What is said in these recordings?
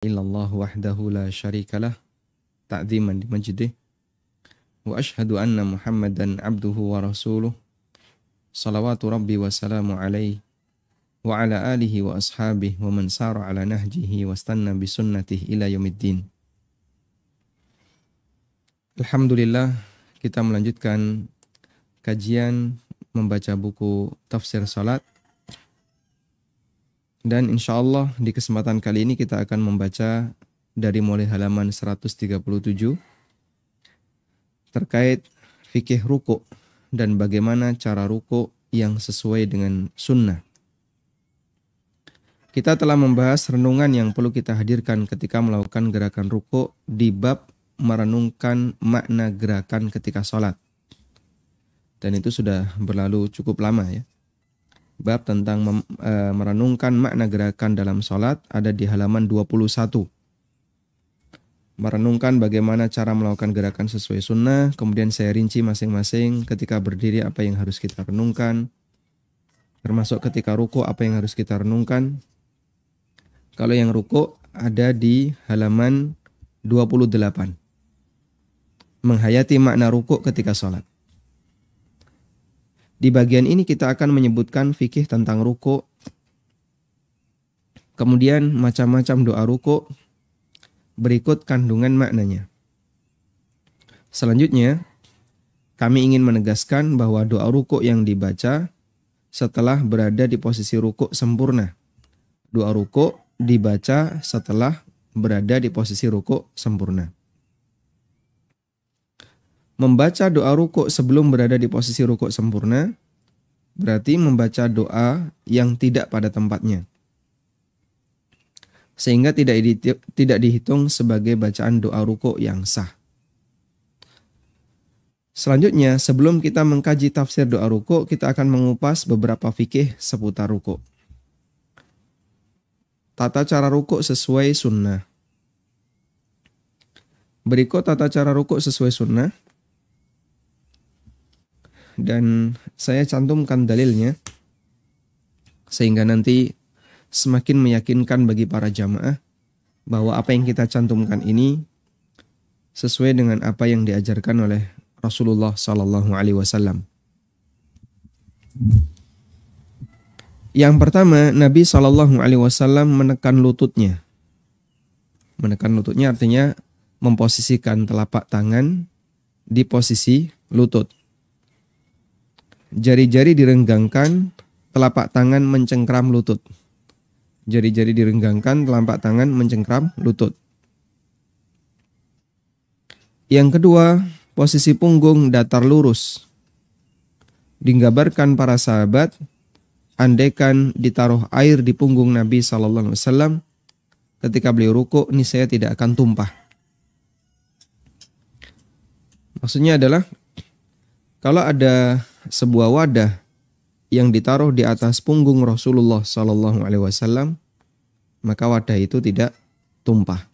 Illallah wahdahu la syarikalah ta'ziman limajdih wa ashhadu anna Muhammadan abduhu wa rasuluh salawatu rabbi wa salamu alaihi wa ala alihi wa ashabihi wa man sara ala nahjihi wa stanna bi sunnatihi ila yaumiddin. Alhamdulillah, kita melanjutkan kajian membaca buku tafsir salat. Dan insyaallah di kesempatan kali ini kita akan membaca dari mulai halaman 137 terkait fikih ruku' dan bagaimana cara ruku' yang sesuai dengan sunnah. Kita telah membahas renungan yang perlu kita hadirkan ketika melakukan gerakan ruku' di bab merenungkan makna gerakan ketika sholat. Dan itu sudah berlalu cukup lama ya. Bab tentang merenungkan makna gerakan dalam sholat ada di halaman 21. Merenungkan bagaimana cara melakukan gerakan sesuai sunnah, kemudian saya rinci masing-masing ketika berdiri apa yang harus kita renungkan, termasuk ketika ruku apa yang harus kita renungkan. Kalau yang ruku ada di halaman 28. Menghayati makna ruku ketika sholat. Di bagian ini kita akan menyebutkan fikih tentang ruku', kemudian macam-macam doa ruku', berikut kandungan maknanya. Selanjutnya, kami ingin menegaskan bahwa doa ruku' yang dibaca setelah berada di posisi ruku' sempurna. Doa ruku' dibaca setelah berada di posisi ruku' sempurna. Membaca doa ruku' sebelum berada di posisi ruku' sempurna berarti membaca doa yang tidak pada tempatnya. Sehingga tidak dihitung sebagai bacaan doa ruku' yang sah. Selanjutnya, sebelum kita mengkaji tafsir doa ruku', kita akan mengupas beberapa fikih seputar ruku'. Tata cara ruku' sesuai sunnah. Berikut tata cara ruku' sesuai sunnah. Dan saya cantumkan dalilnya sehingga nanti semakin meyakinkan bagi para jamaah bahwa apa yang kita cantumkan ini sesuai dengan apa yang diajarkan oleh Rasulullah SAW. Yang pertama, Nabi SAW menekan lututnya. Menekan lututnya artinya memposisikan telapak tangan di posisi lutut. Jari-jari direnggangkan, telapak tangan mencengkram lutut. Jari-jari direnggangkan, telapak tangan mencengkram lutut. Yang kedua, posisi punggung datar lurus. Digambarkan para sahabat, andaikan ditaruh air di punggung Nabi SAW, ketika beliau ruku', niscaya tidak akan tumpah. Maksudnya adalah, kalau ada sebuah wadah yang ditaruh di atas punggung Rasulullah SAW, maka wadah itu tidak tumpah.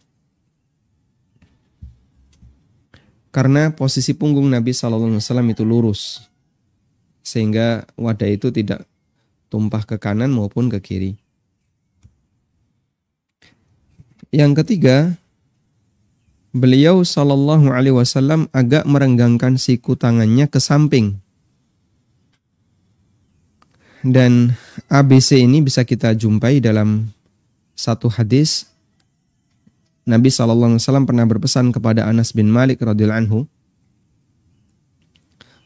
Karena posisi punggung Nabi SAW itu lurus, sehingga wadah itu tidak tumpah ke kanan maupun ke kiri. Yang ketiga, beliau SAW agak merenggangkan siku tangannya ke samping. Dan ABC ini bisa kita jumpai dalam satu hadis. Nabi SAW pernah berpesan kepada Anas bin Malik radhiyallahu anhu.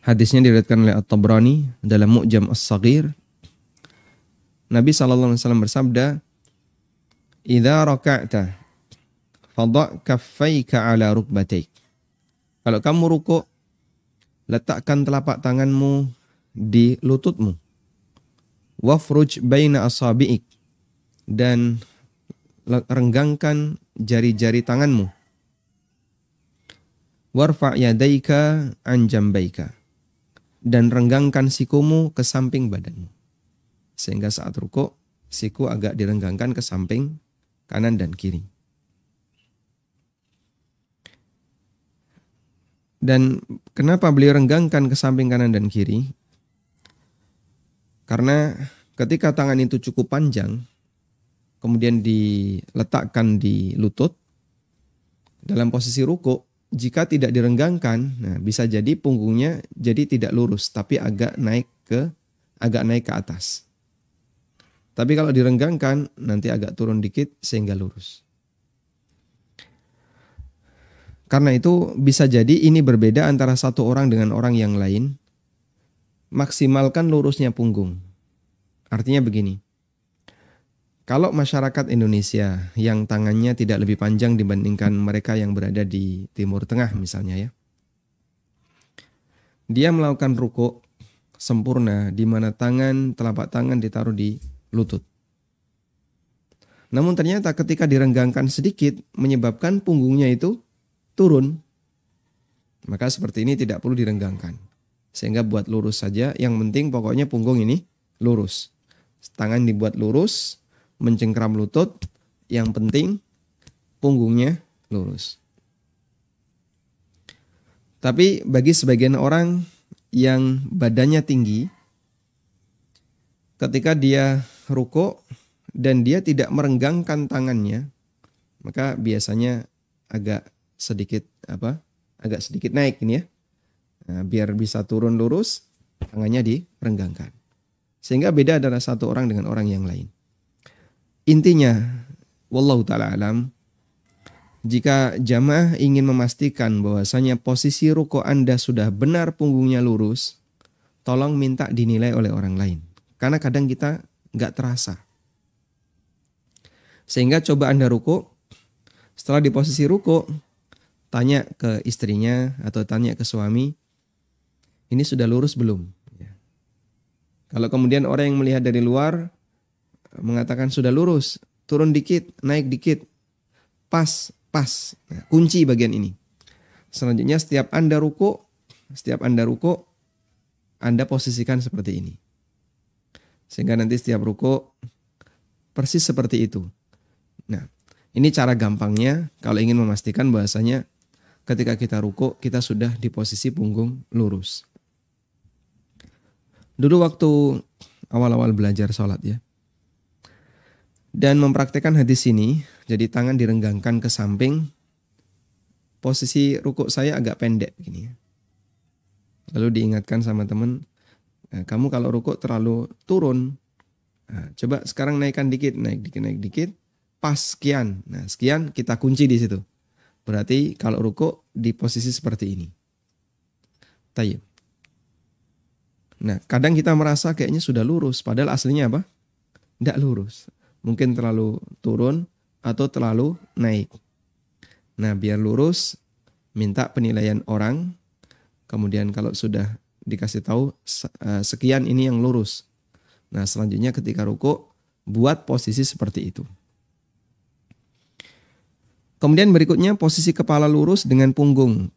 Hadisnya diriwayatkan oleh At-Tabrani dalam Mu'jam As-Saghir. Nabi SAW bersabda, "Idza raka'ta fadha' kaffayka 'ala rukbataik." Kalau kamu ruku', letakkan telapak tanganmu di lututmu. Wafruj baina asabi'ik, dan renggangkan jari-jari tanganmu. Warfa' yadaika an jambaika, dan renggangkan sikumu ke samping badanmu. Sehingga saat ruku', siku agak direnggangkan ke samping kanan dan kiri. Dan kenapa beliau renggangkan ke samping kanan dan kiri? Karena ketika tangan itu cukup panjang, kemudian diletakkan di lutut dalam posisi ruku. Jika tidak direnggangkan, nah bisa jadi punggungnya jadi tidak lurus, tapi agak naik ke atas. Tapi kalau direnggangkan, nanti agak turun dikit sehingga lurus. Karena itu bisa jadi ini berbeda antara satu orang dengan orang yang lain. Maksimalkan lurusnya punggung. Artinya begini. Kalau masyarakat Indonesia yang tangannya tidak lebih panjang dibandingkan mereka yang berada di Timur Tengah misalnya ya. Dia melakukan ruku sempurna di mana telapak tangan ditaruh di lutut. Namun ternyata ketika direnggangkan sedikit menyebabkan punggungnya itu turun. Maka seperti ini tidak perlu direnggangkan. Sehingga buat lurus saja, yang penting pokoknya punggung ini lurus. Tangan dibuat lurus, mencengkram lutut, yang penting punggungnya lurus. Tapi bagi sebagian orang yang badannya tinggi, ketika dia ruku dan dia tidak merenggangkan tangannya, maka biasanya agak sedikit naik ini ya. Nah, biar bisa turun lurus, tangannya direnggangkan. Sehingga beda antara satu orang dengan orang yang lain. Intinya, wallahu ta'ala alam, jika jamaah ingin memastikan bahwasanya posisi ruku Anda sudah benar punggungnya lurus, tolong minta dinilai oleh orang lain. Karena kadang kita nggak terasa. Sehingga coba Anda ruku, setelah di posisi ruku, tanya ke istrinya atau tanya ke suami, ini sudah lurus belum? Kalau kemudian orang yang melihat dari luar mengatakan sudah lurus, turun dikit, naik dikit, pas. Nah, kunci bagian ini. Selanjutnya setiap Anda ruku, Anda posisikan seperti ini. Sehingga nanti setiap ruku persis seperti itu. Nah, ini cara gampangnya kalau ingin memastikan bahwasanya ketika kita ruku, kita sudah di posisi punggung lurus. Dulu waktu awal-awal belajar sholat ya, dan mempraktekkan hadis ini, jadi tangan direnggangkan ke samping, posisi rukuk saya agak pendek begini. Lalu diingatkan sama teman, kamu kalau rukuk terlalu turun, coba sekarang naikkan dikit, naik dikit, pas sekian. Nah sekian kita kunci di situ. Berarti kalau rukuk di posisi seperti ini. Tayyib. Nah kadang kita merasa kayaknya sudah lurus, padahal aslinya apa? Tidak lurus. Mungkin terlalu turun atau terlalu naik. Nah biar lurus, minta penilaian orang. Kemudian kalau sudah dikasih tahu sekian ini yang lurus. Nah selanjutnya ketika ruku, buat posisi seperti itu. Kemudian berikutnya posisi kepala lurus dengan punggung.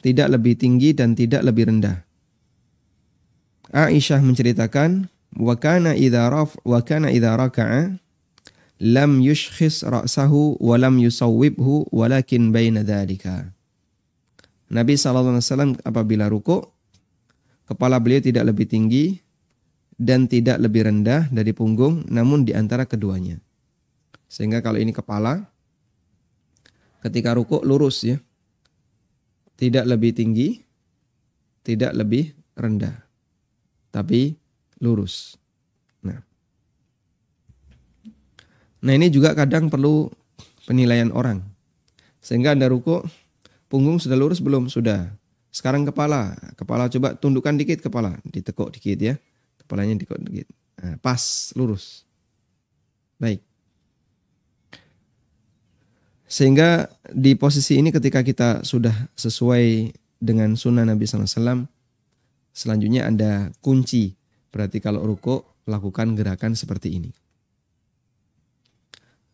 Tidak lebih tinggi dan tidak lebih rendah. Aisyah menceritakan, wa kana idza raka'a lam yushkhis ra'sahu wa lam yusawwibhu walakin baina dzalika. Nabi SAW apabila ruku, kepala beliau tidak lebih tinggi dan tidak lebih rendah dari punggung, namun di antara keduanya. Sehingga kalau ini kepala, ketika ruku lurus ya. Tidak lebih tinggi, tidak lebih rendah, tapi lurus. Nah ini juga kadang perlu penilaian orang. Sehingga Anda ruku, punggung sudah lurus belum? Sudah. Sekarang kepala coba tundukkan dikit kepala, ditekuk dikit ya. Kepalanya ditekuk dikit. Nah, pas, lurus. Baik. Sehingga di posisi ini ketika kita sudah sesuai dengan sunnah Nabi SAW, selanjutnya Anda kunci. Berarti kalau ruku, lakukan gerakan seperti ini.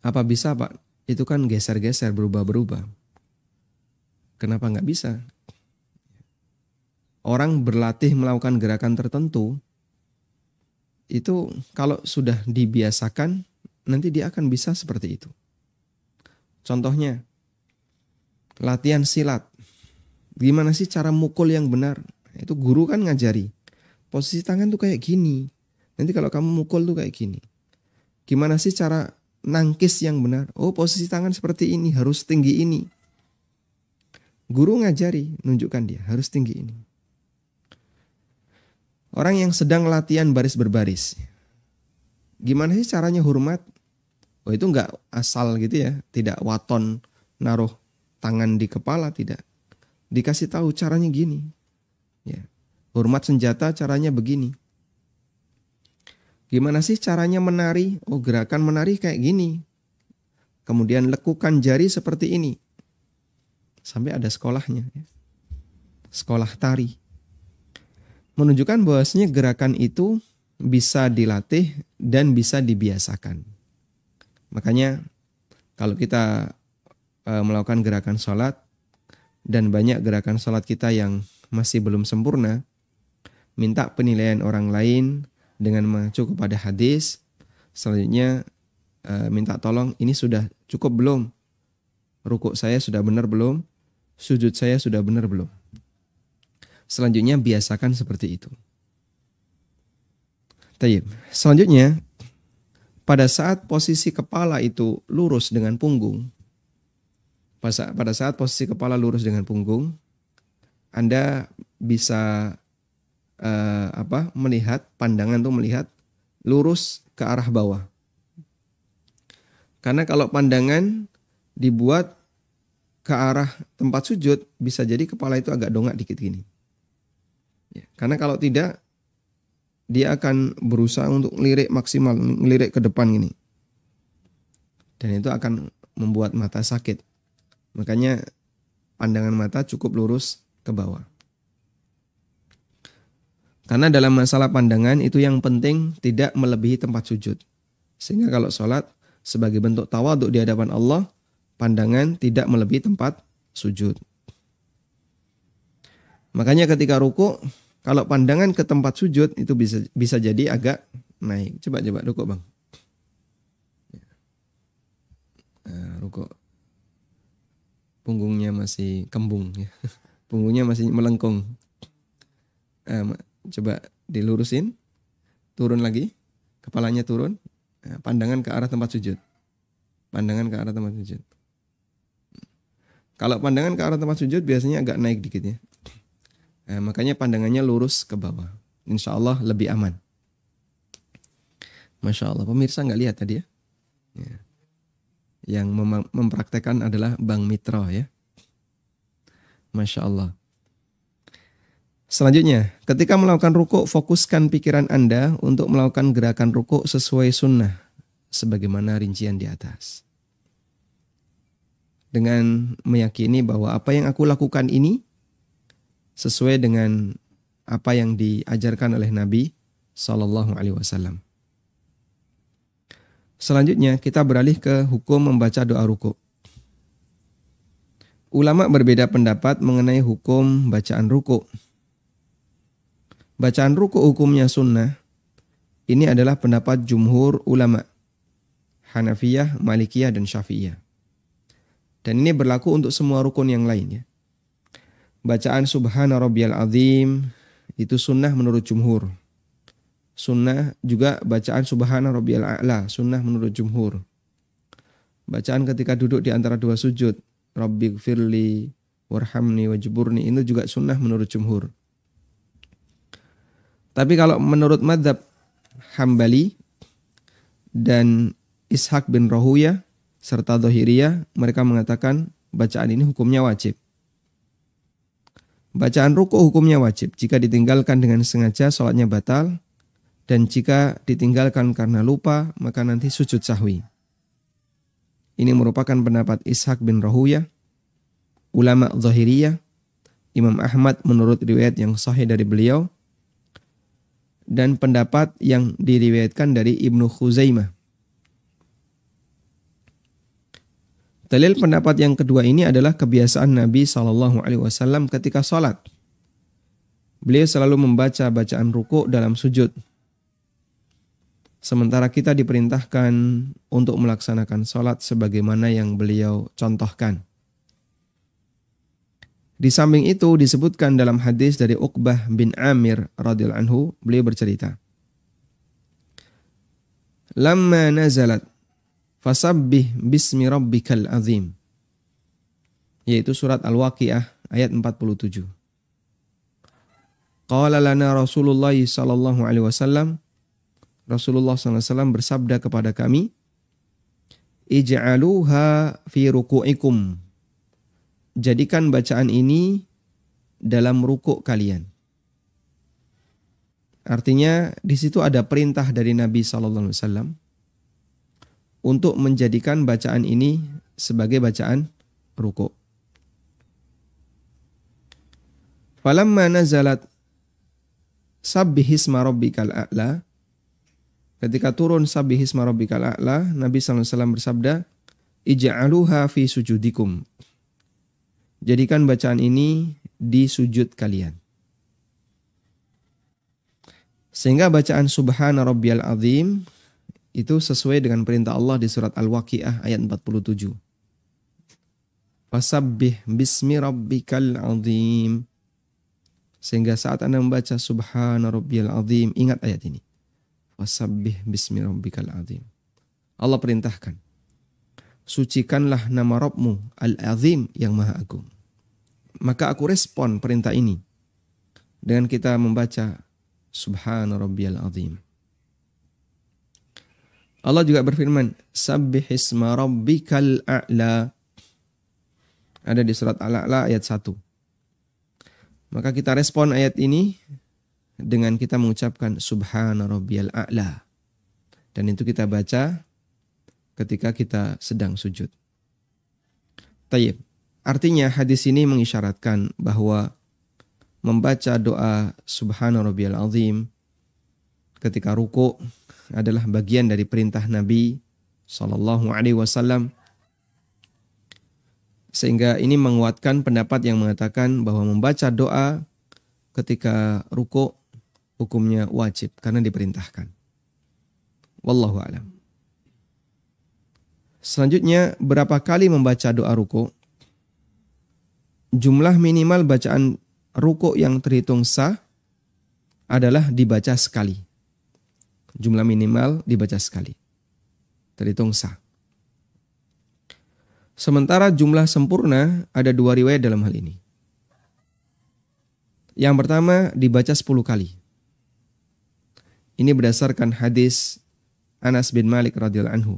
Apa bisa Pak? Itu kan geser-geser, berubah-berubah. Kenapa nggak bisa? Orang berlatih melakukan gerakan tertentu, itu kalau sudah dibiasakan, nanti dia akan bisa seperti itu. Contohnya, latihan silat. Gimana sih cara mukul yang benar? Itu guru kan ngajari. Posisi tangan tuh kayak gini. Nanti kalau kamu mukul tuh kayak gini. Gimana sih cara nangkis yang benar. Oh, posisi tangan seperti ini, harus tinggi ini. Guru ngajari, nunjukkan dia harus tinggi ini. Orang yang sedang latihan baris berbaris. Gimana sih caranya hormat? Oh, itu enggak asal gitu ya, tidak waton naruh tangan di kepala, tidak. Dikasih tahu caranya gini. Ya. Hormat senjata caranya begini. Gimana sih caranya menari? Oh, gerakan menari kayak gini. Kemudian lekukan jari seperti ini. Sampai ada sekolahnya. Ya. Sekolah tari. Menunjukkan bahwasanya gerakan itu bisa dilatih dan bisa dibiasakan. Makanya kalau kita melakukan gerakan sholat dan banyak gerakan sholat kita yang masih belum sempurna, minta penilaian orang lain dengan mengacu kepada hadis. Selanjutnya minta tolong, ini sudah cukup belum? Rukuk saya sudah benar belum? Sujud saya sudah benar belum? Selanjutnya biasakan seperti itu. Tayyib. Selanjutnya, pada saat posisi kepala itu lurus dengan punggung, pada saat posisi kepala lurus dengan punggung, Anda bisa melihat, pandangan tuh melihat lurus ke arah bawah. Karena kalau pandangan dibuat ke arah tempat sujud, bisa jadi kepala itu agak dongak dikit gini. Ya, karena kalau tidak, dia akan berusaha untuk ngelirik maksimal, ngelirik ke depan gini. Dan itu akan membuat mata sakit. Makanya pandangan mata cukup lurus ke bawah. Karena dalam masalah pandangan itu yang penting tidak melebihi tempat sujud. Sehingga kalau sholat sebagai bentuk tawadhu di hadapan Allah, pandangan tidak melebihi tempat sujud. Makanya ketika ruku, kalau pandangan ke tempat sujud itu bisa jadi agak naik. Coba ruku bang. Ruku. Punggungnya masih kembung ya. Punggungnya masih melengkung. Coba dilurusin. Turun lagi. Kepalanya turun. Pandangan ke arah tempat sujud. Pandangan ke arah tempat sujud. Kalau pandangan ke arah tempat sujud biasanya agak naik dikit ya. Makanya pandangannya lurus ke bawah. Insya Allah lebih aman. Masya Allah. Pemirsa nggak lihat tadi ya? Ya. Yang mempraktekkan adalah Bang Mitra ya. Masya Allah. Selanjutnya, ketika melakukan rukuk, fokuskan pikiran Anda untuk melakukan gerakan rukuk sesuai sunnah. Sebagaimana rincian di atas. Dengan meyakini bahwa apa yang aku lakukan ini sesuai dengan apa yang diajarkan oleh Nabi SAW. Selanjutnya kita beralih ke hukum membaca doa ruku. Ulama berbeda pendapat mengenai hukum bacaan ruku. Bacaan ruku hukumnya sunnah. Ini adalah pendapat jumhur ulama. Hanafiyah, Malikiyah, dan Syafi'iyah. Dan ini berlaku untuk semua rukun yang lain ya. Bacaan Subhana Rabbiyal Azim itu sunnah menurut jumhur. Sunnah juga bacaan Subhana Rabbiyal A'la, sunnah menurut jumhur. Bacaan ketika duduk di antara dua sujud, Rabbighfirli warhamni wajburni, itu juga sunnah menurut jumhur. Tapi kalau menurut mazhab Hambali dan Ishaq bin Rahuyah serta Dhahiriyah, mereka mengatakan bacaan ini hukumnya wajib. Bacaan ruku hukumnya wajib. Jika ditinggalkan dengan sengaja, sholatnya batal. Dan jika ditinggalkan karena lupa, maka nanti sujud sahwi. Ini merupakan pendapat Ishaq bin Rahuyah, ulama Zahiriyah, Imam Ahmad menurut riwayat yang sahih dari beliau, dan pendapat yang diriwayatkan dari Ibnu Khuzaimah. Dalil pendapat yang kedua ini adalah kebiasaan Nabi SAW ketika sholat. Beliau selalu membaca bacaan ruku dalam sujud. Sementara kita diperintahkan untuk melaksanakan sholat sebagaimana yang beliau contohkan. Di samping itu disebutkan dalam hadis dari Uqbah bin Amir radhiyallahu anhu, beliau bercerita, "Lamma nazalat Fasabbih bismi rabbikal azim. Yaitu surat Al-Waqiah ayat 47. Qala lana Rasulullah sallallahu alaihi wasallam. Rasulullah sallallahu alaihi wasallam bersabda kepada kami, ij'aluha fi ruku'ikum. Jadikan bacaan ini dalam rukuk kalian. Artinya di situ ada perintah dari Nabi sallallahu alaihi wasallam untuk menjadikan bacaan ini sebagai bacaan rukuk. Falamma nazalat sabbihisma rabbikal a'la. Ketika turun sabbihisma rabbikal a'la, Nabi sallallahu alaihi wasallam bersabda, ij'aluha fi sujudikum. Jadikan bacaan ini di sujud kalian. Sehingga bacaan subhana rabbiyal azim itu sesuai dengan perintah Allah di surat Al-Waqiah ayat 47. Fasabbih bismi rabbikal azim. Sehingga saat Anda membaca subhana rabbiyal azim, ingat ayat ini. Wasabbih bismi rabbikal azim. Allah perintahkan, sucikanlah nama Rabbmu al-azim yang maha agung. Maka aku respon perintah ini dengan kita membaca subhana rabbiyal azim. Allah juga berfirman, sabbihisma rabbikal a'la. Ada di surat Al-A'la ayat 1. Maka kita respon ayat ini dengan kita mengucapkan subhana rabbiyal a'la. Dan itu kita baca ketika kita sedang sujud. Tayyib. Artinya hadis ini mengisyaratkan bahwa membaca doa subhana rabbiyal azim ketika ruku adalah bagian dari perintah Nabi sallallahu alaihi wasallam. Sehingga ini menguatkan pendapat yang mengatakan bahwa membaca doa ketika ruku hukumnya wajib karena diperintahkan. Wallahu a'lam. Selanjutnya, berapa kali membaca doa ruku? Jumlah minimal bacaan ruku yang terhitung sah adalah dibaca sekali. Jumlah minimal dibaca sekali. Terhitung sah. Sementara jumlah sempurna ada 2 riwayat dalam hal ini. Yang pertama dibaca 10 kali. Ini berdasarkan hadis Anas bin Malik radhiyallahu anhu.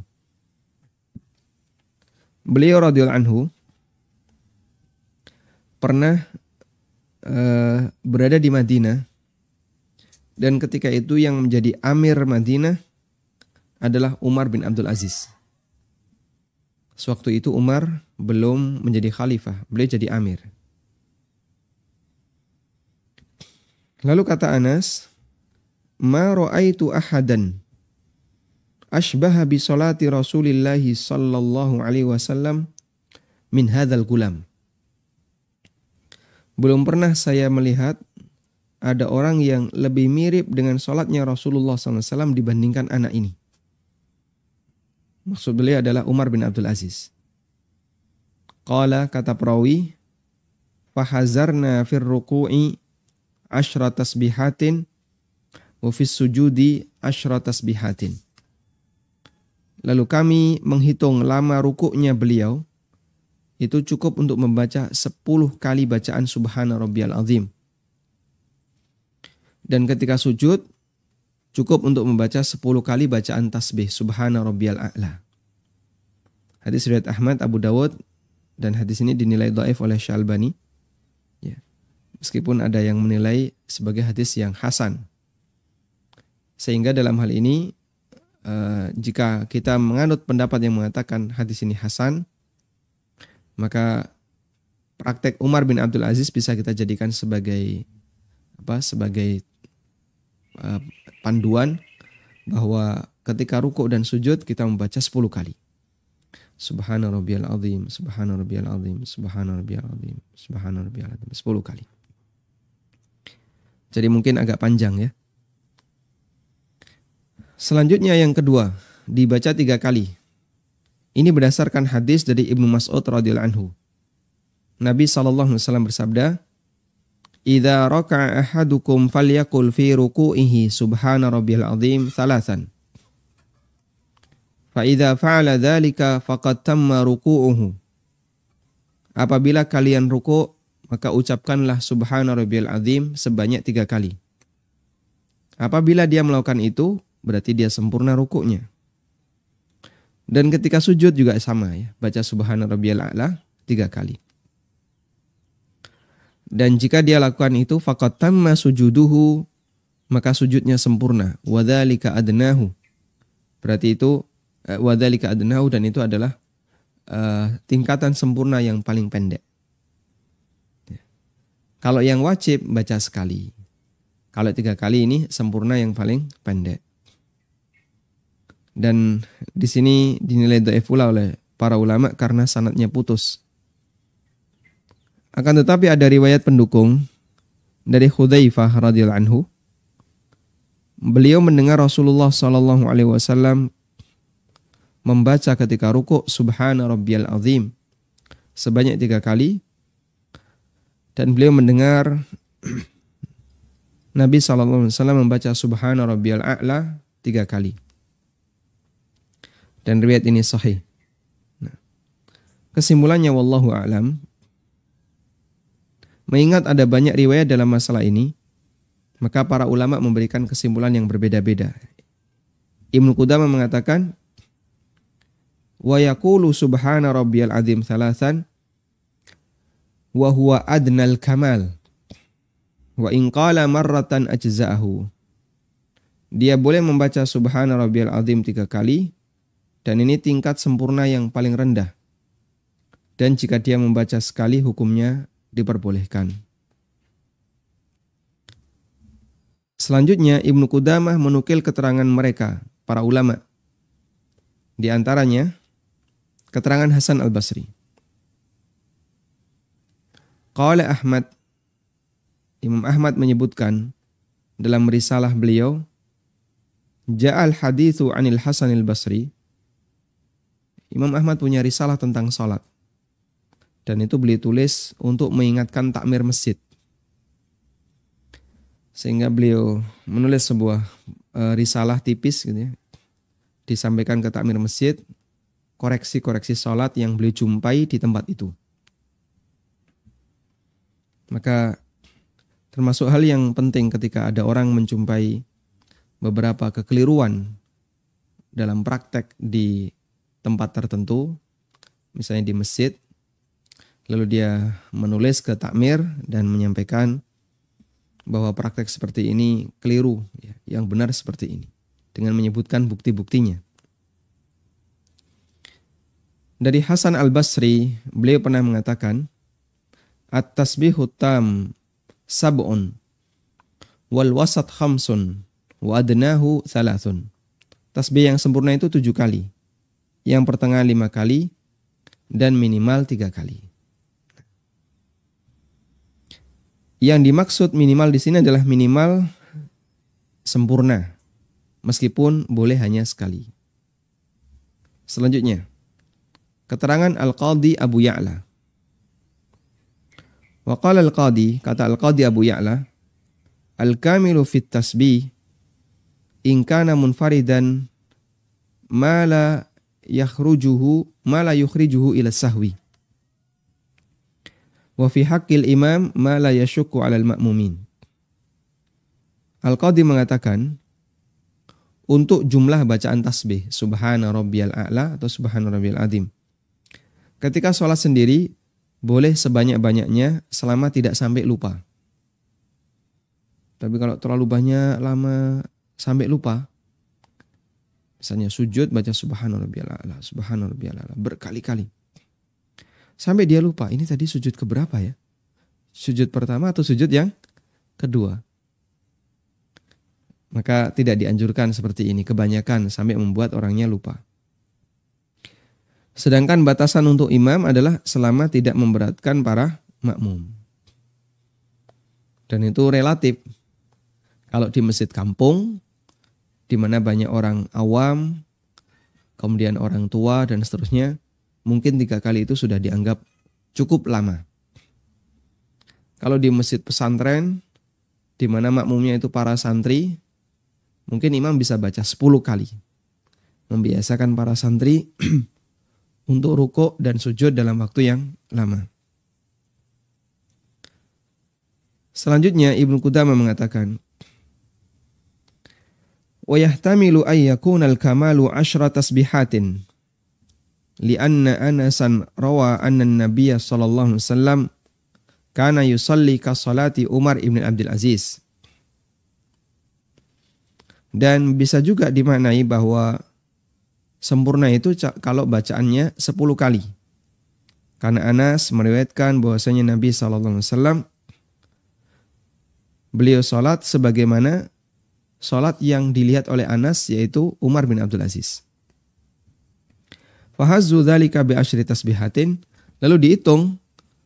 Beliau radhiyallahu anhu pernah berada di Madinah, dan ketika itu yang menjadi amir Madinah adalah Umar bin Abdul Aziz. Sewaktu itu Umar belum menjadi khalifah, beliau jadi amir. Lalu kata Anas, ma ra'aitu ahadan ashbaha bi salati Rasulillah sallallahu alaihi wasallam min hadzal gulam. Belum pernah saya melihat ada orang yang lebih mirip dengan salatnya Rasulullah SAW dibandingkan anak ini. Maksud beliau adalah Umar bin Abdul Aziz. Qala, kata perawi, fahazarna fir ruku'i 10 tasbihatin wa fis sujudi 10 tasbihatin. Lalu kami menghitung lama rukuknya beliau, itu cukup untuk membaca 10 kali bacaan subhana rabbiyal azim. Dan ketika sujud, cukup untuk membaca 10 kali bacaan tasbih subhana rabbiyal a'la. Hadis riwayat Ahmad, Abu Dawud, dan hadis ini dinilai dhaif oleh Syalbani. Ya. Meskipun ada yang menilai sebagai hadis yang hasan. Sehingga dalam hal ini, jika kita menganut pendapat yang mengatakan hadis ini hasan, maka praktek Umar bin Abdul Aziz bisa kita jadikan sebagai panduan bahwa ketika rukuk dan sujud kita membaca 10 kali. Subhana rabbiyal azim, subhana rabbiyal azim, subhana rabbiyal azim, subhana rabbiyal azim, 10 kali. Jadi mungkin agak panjang ya. Selanjutnya yang kedua, dibaca 3 kali. Ini berdasarkan hadis dari Ibnu Mas'ud radhiyallahu anhu. Nabi sallallahu alaihi wasallam bersabda, "Idza raka'a ahadukum falyaqul fi ruku'ihi subhana rabbiyal azim 3. Fa idza fa'ala dzalika faqad tamma ruku'uhu. Apabila kalian ruku', maka ucapkanlah subhana rabbiyal azim sebanyak 3 kali. Apabila dia melakukan itu, berarti dia sempurna rukuknya. Dan ketika sujud juga sama ya, baca subhana rabbiyal a'la 3 kali. Dan jika dia lakukan itu faqad tamma sujuduhu, maka sujudnya sempurna. Wa dzalika adnahu. Berarti itu wa dzalika adnahu, dan itu adalah tingkatan sempurna yang paling pendek. Kalau yang wajib baca sekali. Kalau 3 kali ini sempurna yang paling pendek. Dan di sini dinilai dhaif pula oleh para ulama karena sanadnya putus. Akan tetapi ada riwayat pendukung dari Hudzaifah radhiyallahu anhu. Beliau mendengar Rasulullah sallallahu alaihi wasallam membaca ketika rukuk subhana rabbiyal azim sebanyak 3 kali, dan beliau mendengar Nabi sallallahu alaihi wasallam membaca subhana rabbiyal a'la 3 kali. Dan riwayat ini sahih. Nah, kesimpulannya wallahu a'lam, mengingat ada banyak riwayat dalam masalah ini, maka para ulama memberikan kesimpulan yang berbeda-beda. Ibnu Qudamah mengatakan wa yaqulu subhana rabbiyal azim thalathan wa huwa adnal kamal wa in qala marratan ajza'ahu. Dia boleh membaca subhana rabbiyal azim 3 kali, dan ini tingkat sempurna yang paling rendah. Dan jika dia membaca sekali, hukumnya diperbolehkan. Selanjutnya Ibnu Qudamah menukil keterangan mereka, para ulama. Di antaranya keterangan Hasan Al-Basri. Qala Ahmad, Imam Ahmad menyebutkan dalam risalah beliau, Ja'al hadithu anil Hasan Al-Basri. Imam Ahmad punya risalah tentang salat. Dan itu beliau tulis untuk mengingatkan takmir masjid. Sehingga beliau menulis sebuah risalah tipis gitu ya, disampaikan ke takmir masjid, koreksi-koreksi salat yang beliau jumpai di tempat itu. Maka termasuk hal yang penting ketika ada orang menjumpai beberapa kekeliruan dalam praktek di tempat tertentu, misalnya di masjid, lalu dia menulis ke takmir dan menyampaikan bahwa praktek seperti ini keliru, ya, yang benar seperti ini, dengan menyebutkan bukti-buktinya. Dari Hasan Al-Basri, beliau pernah mengatakan, At-tasbihu tam sab'un wal wasat khamsun wa adnahu thalathun. Tasbih yang sempurna itu 7 kali. Yang pertengahan 5 kali, dan minimal 3 kali. Yang dimaksud minimal di sini adalah minimal sempurna, meskipun boleh hanya sekali. Selanjutnya, keterangan Al-Qadhi Abu Ya'la. Wa qala Al-Qadhi, kata Al-Qadhi Abu Ya'la, Al-kamilu fit tasbih in kana munfaridan ma la yukhrijuhu ila sahwi. Wa fi haqqil imam ma la yashukku 'alal ma'mumin. Al-Qadhi mengatakan, untuk jumlah bacaan tasbih subhana rabbiyal a'la atau subhana rabbiyal azim, ketika sholat sendiri boleh sebanyak-banyaknya selama tidak sampai lupa. Tapi kalau terlalu banyak, lama sampai lupa, misalnya sujud baca subhana rabbiyal a'la berkali-kali, sampai dia lupa, ini tadi sujud keberapa ya? Sujud pertama atau sujud yang kedua? Maka tidak dianjurkan seperti ini, kebanyakan sampai membuat orangnya lupa. Sedangkan batasan untuk imam adalah selama tidak memberatkan para makmum. Dan itu relatif. Kalau di masjid kampung, di mana banyak orang awam, kemudian orang tua dan seterusnya, mungkin 3 kali itu sudah dianggap cukup lama. Kalau di masjid pesantren, di mana makmumnya itu para santri, mungkin imam bisa baca 10 kali. membiasakan para santri untuk rukuk dan sujud dalam waktu yang lama. Selanjutnya Ibnu Qudamah mengatakan, wa yahtamilu ay yakuna al-kamalu 10 tasbihatin li'anna Anasan rawa anna an-nabiy sallallahu alaihi wasallam kana yusalli ka salati Umar ibn Abdul Aziz. Dan bisa juga dimaknai bahwa sempurna itu kalau bacaannya 10 kali. Karena Anas meriwayatkan bahwasanya Nabi sallallahu alaihi wasallam beliau salat sebagaimana salat yang dilihat oleh Anas, yaitu Umar bin Abdul Aziz. Fahazzu dzalika bi asyri tasbihatin, lalu dihitung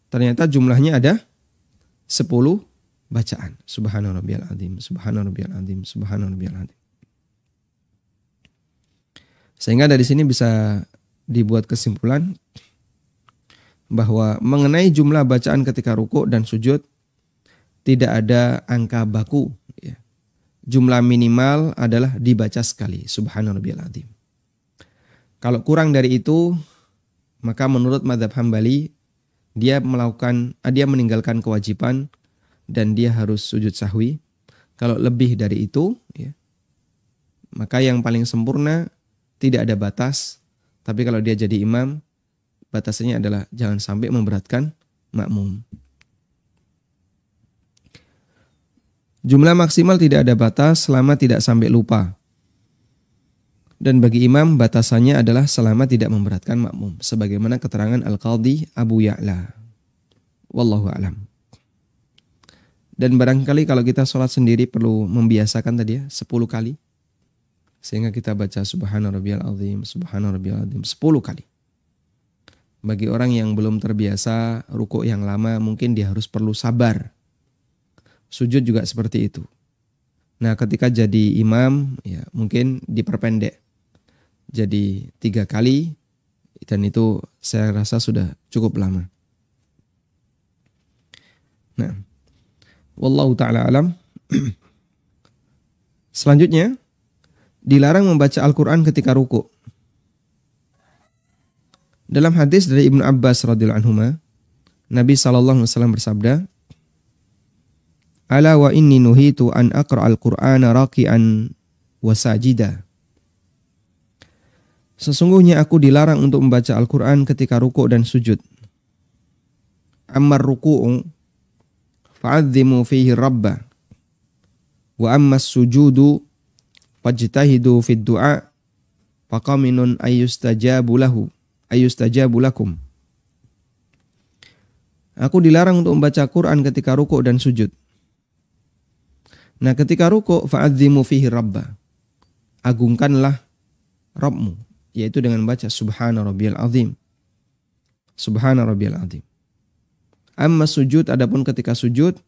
ternyata jumlahnya ada 10 bacaan. Subhana rabbiyal azim, subhana rabbiyal azim, subhana rabbiyal azim. Sehingga dari sini bisa dibuat kesimpulan bahwa mengenai jumlah bacaan ketika rukuk dan sujud tidak ada angka baku. Ya. Jumlah minimal adalah dibaca sekali. Subhana rabbiyal azim. Kalau kurang dari itu, maka menurut mazhab Hambali, dia meninggalkan kewajiban dan dia harus sujud sahwi. Kalau lebih dari itu, ya, maka yang paling sempurna tidak ada batas. Tapi kalau dia jadi imam, batasannya adalah jangan sampai memberatkan makmum. Jumlah maksimal tidak ada batas selama tidak sampai lupa. Dan bagi imam batasannya adalah selama tidak memberatkan makmum. Sebagaimana keterangan Al-Qadhi Abu Ya'la. Wallahu a'lam. Dan barangkali kalau kita sholat sendiri perlu membiasakan tadi ya 10 kali. Sehingga kita baca Subhana rabbiyal azim, Subhana rabbiyal azim 10 kali. Bagi orang yang belum terbiasa rukuk yang lama, mungkin dia harus perlu sabar. Sujud juga seperti itu. Nah, ketika jadi imam, ya mungkin diperpendek. Jadi 3 kali, dan itu saya rasa sudah cukup lama. Nah, wallahu ta'ala alam. Selanjutnya, dilarang membaca Al-Quran ketika rukuk. Dalam hadis dari Ibnu Abbas radhiyallahu anhuma, Nabi sallallahu alaihi wasallam bersabda, "Ala wa inni nuhitu an aqra'al Qur'ana raqi'an wa sajida." Sesungguhnya aku dilarang untuk membaca Al-Quran ketika rukuk dan sujud. Ammar ruku'u fa'azzimu fihi rabba wa ammas sujudu fajtahidu fid du'a faqaminun ayyustajabu lakum. Aku dilarang untuk membaca Quran ketika rukuk dan sujud. Nah, ketika rukuk fa'adzimu fihi rabba. Agungkanlah Rabbmu, yaitu dengan membaca Subhana rabbiyal azim. Subhana rabbiyal azim. Amma sujud, adapun ketika sujud,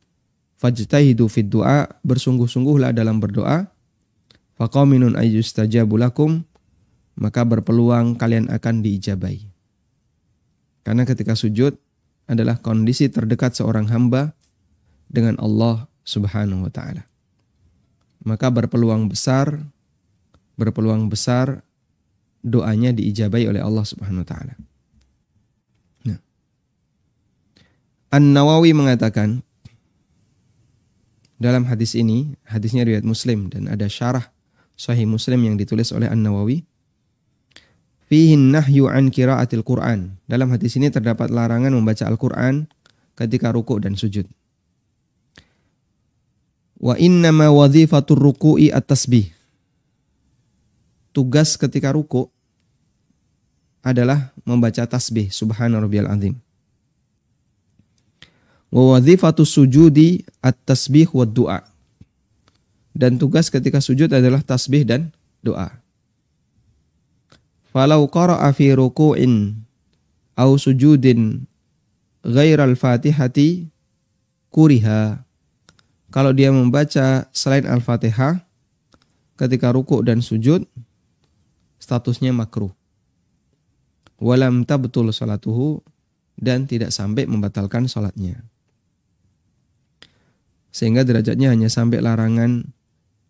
fajtahidu fid du'a, bersungguh-sungguhlah dalam berdoa. Faqaminun ayyustajabu lakum, maka berpeluang kalian akan diijabahi. Karena ketika sujud adalah kondisi terdekat seorang hamba dengan Allah Subhanahu wa ta'ala. Maka berpeluang besar doanya diijabahi oleh Allah Subhanahu wa ta'ala. Nah. An-Nawawi mengatakan dalam hadis ini, hadisnya riwayat Muslim dan ada syarah Sahih Muslim yang ditulis oleh An-Nawawi. Fihi nahyu an qiraatil Qur'an. Dalam hadis ini terdapat larangan membaca Al-Qur'an ketika rukuk dan sujud. Wa innama wadhifatur ruku'i at-tasbih. Tugas ketika rukuk adalah membaca tasbih Subhana rabbiyal azim. Wa wadhifatus sujudi at-tasbih wad du'a. Dan tugas ketika sujud adalah tasbih dan doa. Falau qara'a fi ruku'in aw sujudin ghairal Fatihati kuriha. Kalau dia membaca selain Al-Fatihah ketika rukuk dan sujud, statusnya makruh. Walam tabtul salatuhu, dan tidak sampai membatalkan salatnya. Sehingga derajatnya hanya sampai larangan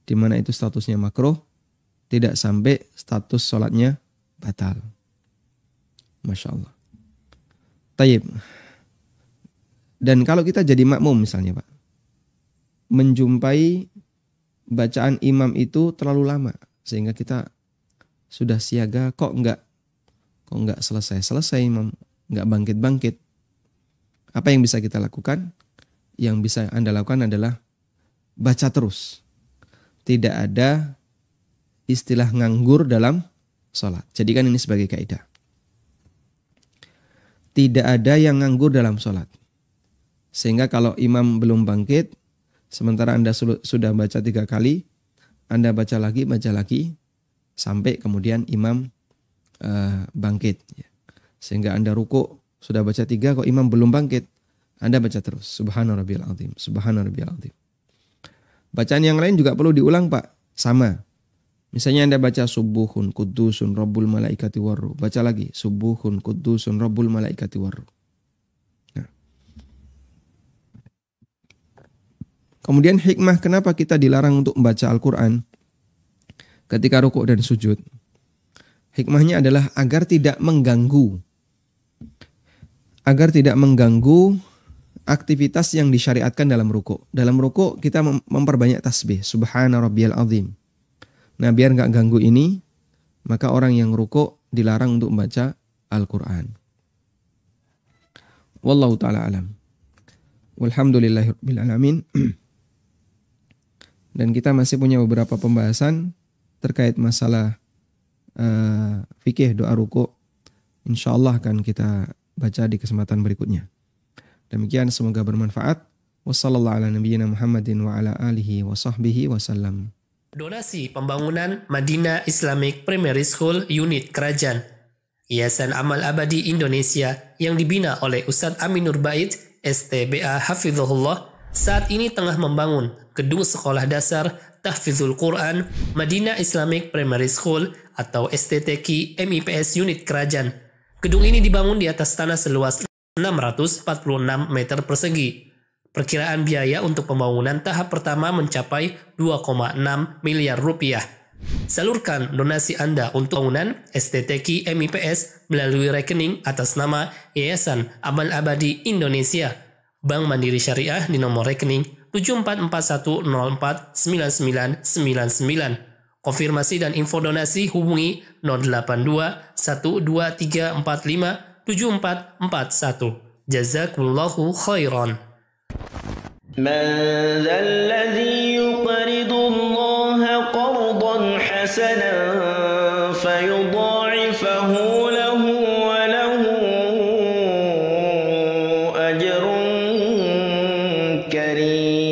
di mana itu statusnya makruh, tidak sampai status sholatnya batal. Masya Allah. Tayyib. Dan kalau kita jadi makmum misalnya Pak, menjumpai bacaan imam itu terlalu lama sehingga kita sudah siaga kok enggak selesai imam, enggak bangkit. Apa yang bisa kita lakukan? Yang bisa Anda lakukan adalah baca terus. Tidak ada istilah nganggur dalam sholat. Jadikan ini sebagai kaidah. Tidak ada yang nganggur dalam sholat. Sehingga kalau imam belum bangkit, sementara Anda sudah baca 3 kali, Anda baca lagi, sampai kemudian imam bangkit. Sehingga Anda ruku, sudah baca 3, kok imam belum bangkit, Anda baca terus. Subhana rabbiyal azim, subhana rabbiyal azim. Bacaan yang lain juga perlu diulang Pak, sama. Misalnya Anda baca subuhun kudusun rabbul malaikati warruh, baca lagi subuhun kudusun rabbul malaikati warruh. Kemudian hikmah kenapa kita dilarang untuk membaca Al-Quran ketika rukuk dan sujud. Hikmahnya adalah agar tidak mengganggu. Agar tidak mengganggu aktivitas yang disyariatkan dalam rukuk. Dalam rukuk kita memperbanyak tasbih. Subhana rabbiyal azim. Nah biar gak ganggu ini, maka orang yang rukuk dilarang untuk membaca Al-Quran. Wallahu ta'ala alam. Walhamdulillahirabbil alamin. Dan kita masih punya beberapa pembahasan terkait masalah fikih doa ruku'. InsyaAllah akan kita baca di kesempatan berikutnya. Demikian semoga bermanfaat. Wassallallahu ala nabiyyina Muhammadin wa ala alihi wa sahbihi wasallam. Donasi pembangunan Madinah Islamic Primary School Unit Kerajaan Yayasan Amal Abadi Indonesia yang dibina oleh Ustadz Aminur Bait STBA Hafizahullah saat ini tengah membangun gedung sekolah dasar Tahfizul Quran Madinah Islamic Primary School atau STTQ MIPS Unit Kerajaan. Gedung ini dibangun di atas tanah seluas 646 meter persegi. Perkiraan biaya untuk pembangunan tahap pertama mencapai 2,6 miliar rupiah. Salurkan donasi Anda untuk bangunan STTQ MIPS melalui rekening atas nama Yayasan Amal Abadi Indonesia, Bank Mandiri Syariah di nomor rekening 7441049999. Konfirmasi dan info donasi hubungi 082 12345 7441. Jazakumullahu khairan. من ذا الذي يقرض الله قرضا حسنا فيضاعفه له وله أجر كريم.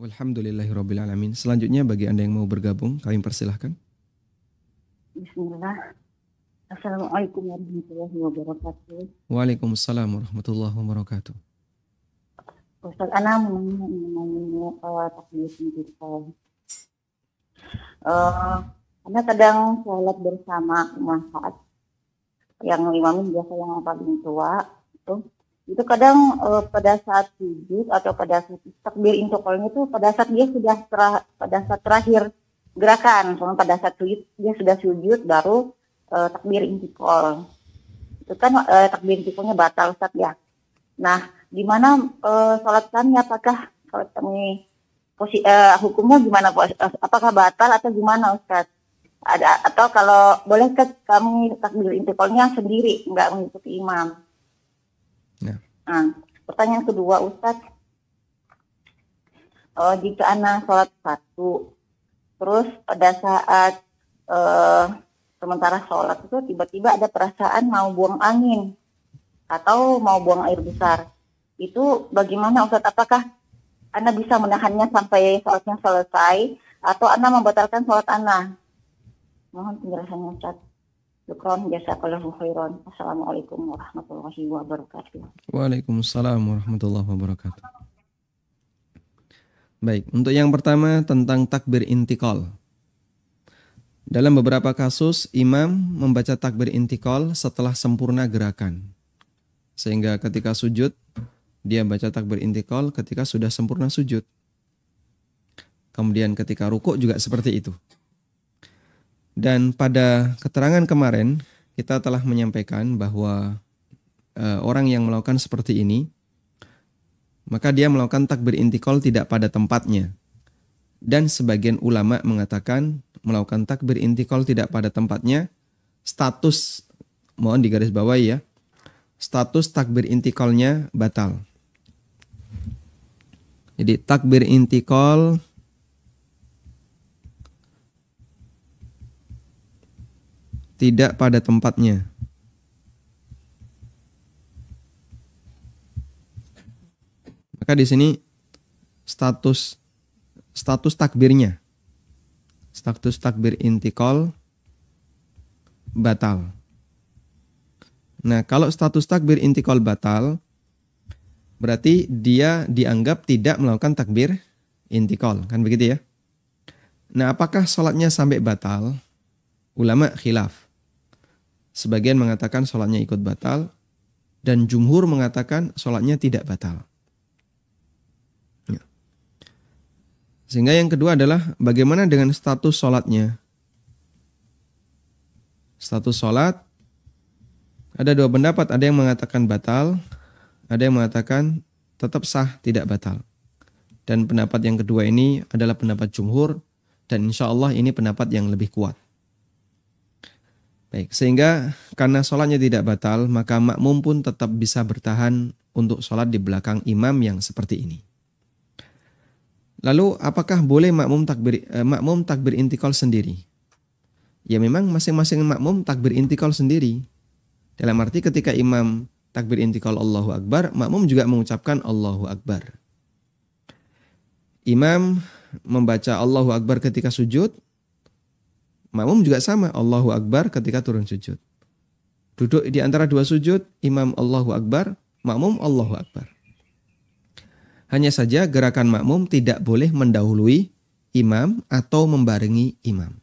Walhamdulillahirabbil alamin. Selanjutnya bagi Anda yang mau bergabung, kami persilahkan. Bismillah. Assalamualaikum warahmatullahi wabarakatuh. Waalaikumsalam warahmatullahi wabarakatuh. Ustaz Ana mengenai takbir intikal. Karena kadang sholat bersama saat yang imamin biasa yang paling tua itu kadang pada saat sujud atau pada saat takbir intikalnya itu pada saat dia sudah pada saat terakhir gerakan, soalnya pada saat sujud dia sudah sujud baru takbir intikal. Itu kan takbir intikalnya batal Ustaz ya. Nah, di mana sholat kami, apakah sholat kami hukumnya gimana Pak? Apakah batal atau gimana Ustaz? Ada atau kalau boleh kami takbir intikalnya sendiri, enggak mengikuti imam. Ya. Nah, pertanyaan kedua Ustaz, jika anak sholat satu, terus pada saat sementara sholat itu tiba-tiba ada perasaan mau buang angin atau mau buang air besar. Itu bagaimana Ustaz? Apakah Anda bisa menahannya sampai sholatnya selesai atau Anda membatalkan sholat Anda? Mohon penjelasannya Ustaz. Syukron, jazakallahu khairan. Assalamualaikum warahmatullahi wabarakatuh. Waalaikumsalam warahmatullahi wabarakatuh. Baik, untuk yang pertama tentang takbir intikal. Dalam beberapa kasus, imam membaca takbir intikal setelah sempurna gerakan. Sehingga ketika sujud, dia baca takbir intikal ketika sudah sempurna sujud. kemudian ketika rukuk juga seperti itu. Dan pada keterangan kemarin kita telah menyampaikan bahwa orang yang melakukan seperti ini, maka dia melakukan takbir intikal tidak pada tempatnya. Dan sebagian ulama mengatakan melakukan takbir intikal tidak pada tempatnya, status, mohon digarisbawahi ya, status takbir intikalnya batal. Jadi takbir intikal tidak pada tempatnya. Maka di sini status takbirnya, status takbir intikal batal. Nah, kalau status takbir intikal batal, berarti dia dianggap tidak melakukan takbir intikal, kan begitu ya? Nah, apakah sholatnya sampai batal? Ulama khilaf. Sebagian mengatakan sholatnya ikut batal, dan jumhur mengatakan sholatnya tidak batal. Sehingga yang kedua adalah bagaimana dengan status sholatnya? Status sholat, ada dua pendapat, ada yang mengatakan batal, ada yang mengatakan tetap sah, tidak batal. Dan pendapat yang kedua ini adalah pendapat jumhur, dan insya Allah ini pendapat yang lebih kuat. Baik, sehingga karena sholatnya tidak batal, maka makmum pun tetap bisa bertahan untuk sholat di belakang imam yang seperti ini. Lalu apakah boleh makmum takbir intikal sendiri? Ya memang masing-masing makmum takbir intikal sendiri. Dalam arti ketika imam takbir intikal Allahu Akbar, makmum juga mengucapkan Allahu Akbar. Imam membaca Allahu Akbar ketika sujud, makmum juga sama Allahu Akbar ketika turun sujud. Duduk di antara dua sujud, imam Allahu Akbar, makmum Allahu Akbar. Hanya saja gerakan makmum tidak boleh mendahului imam atau membarengi imam.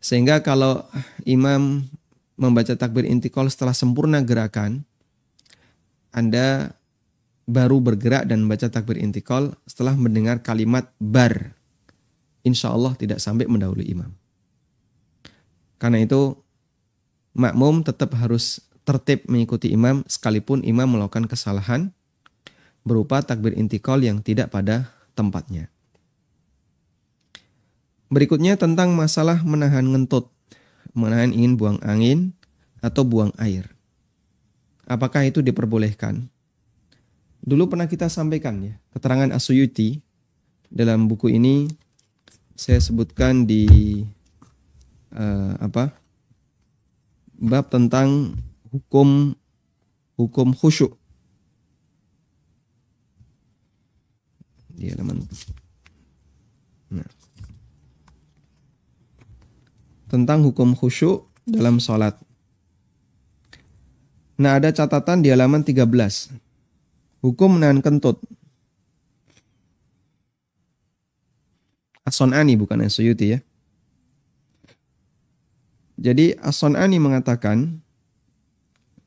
Sehingga kalau imam membaca takbir intikal setelah sempurna gerakan, Anda baru bergerak dan membaca takbir intikal setelah mendengar kalimat bar. Insya Allah tidak sampai mendahului imam. Karena itu makmum tetap harus tertib mengikuti imam sekalipun imam melakukan kesalahan berupa takbir intikal yang tidak pada tempatnya. Berikutnya tentang masalah menahan ngentut, menahan ingin buang angin atau buang air. Apakah itu diperbolehkan? Dulu pernah kita sampaikan ya, keterangan As-Suyuti dalam buku ini saya sebutkan di bab tentang hukum khusyuk. Di halaman. Nah. Tentang hukum khusyuk dalam sholat. Nah, ada catatan di halaman 13. Hukum menahan kentut. As-Sun'ani bukan As-Suyuti ya. Jadi As-Sun'ani mengatakan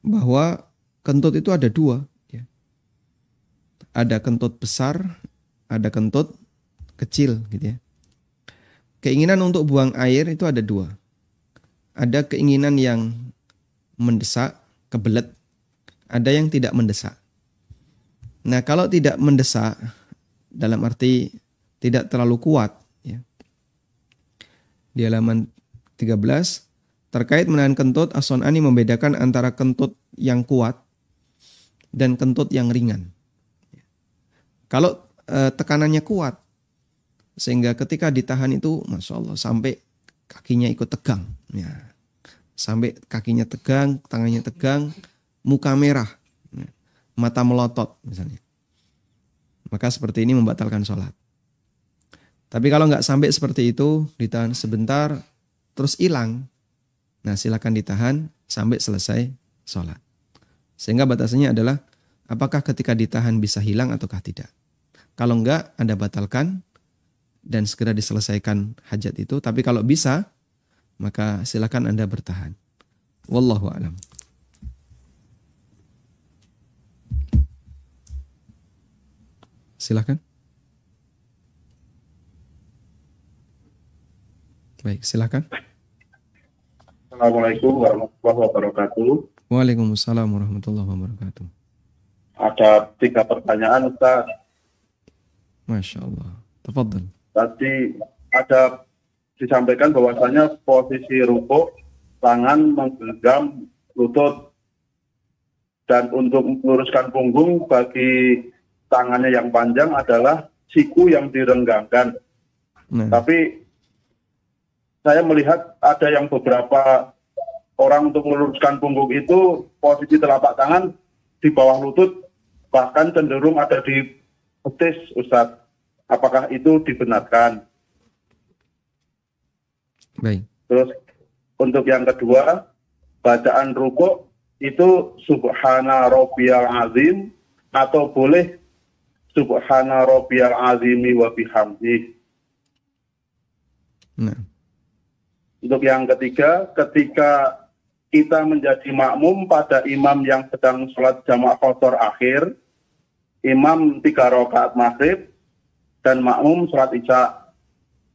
bahwa kentut itu ada dua. Ya. Ada kentut besar, ada kentut kecil gitu ya. Keinginan untuk buang air itu ada dua. Ada keinginan yang mendesak, kebelet. Ada yang tidak mendesak. Nah kalau tidak mendesak, dalam arti tidak terlalu kuat. Ya. Di halaman 13, terkait menahan kentut, As-Sun'ani membedakan antara kentut yang kuat dan kentut yang ringan. Kalau tekanannya kuat, sehingga ketika ditahan itu Masya Allah sampai kakinya ikut tegang ya. Sampai kakinya tegang, tangannya tegang, muka merah ya. Mata melotot misalnya, maka seperti ini membatalkan sholat. Tapi kalau nggak sampai seperti itu, ditahan sebentar terus hilang, nah silakan ditahan sampai selesai sholat. Sehingga batasannya adalah apakah ketika ditahan bisa hilang ataukah tidak. Kalau enggak, Anda batalkan dan segera diselesaikan hajat itu. Tapi kalau bisa, maka silakan Anda bertahan. Wallahu a'lam. Silakan. Baik, silakan. Assalamualaikum warahmatullahi wabarakatuh. Waalaikumsalam warahmatullahi wabarakatuh. Ada 3 pertanyaan, Ustaz. Masya Allah. Tafadhal. Tadi ada disampaikan bahwasanya posisi rukuk, tangan menggenggam lutut, dan untuk meluruskan punggung bagi tangannya yang panjang adalah siku yang direnggangkan. Tapi saya melihat ada yang beberapa orang untuk meluruskan punggung itu posisi telapak tangan di bawah lutut, bahkan cenderung ada di betis, Ustadz. Apakah itu dibenarkan? Baik. Terus untuk yang kedua, bacaan rukuk itu subhana rabbiyal azim atau boleh subhana rabbiyal azimi wa bihamdi. Untuk yang ketiga, ketika kita menjadi makmum pada imam yang sedang sholat jamaah qashar akhir, imam 3 rakaat maghrib dan makmum sholat isya.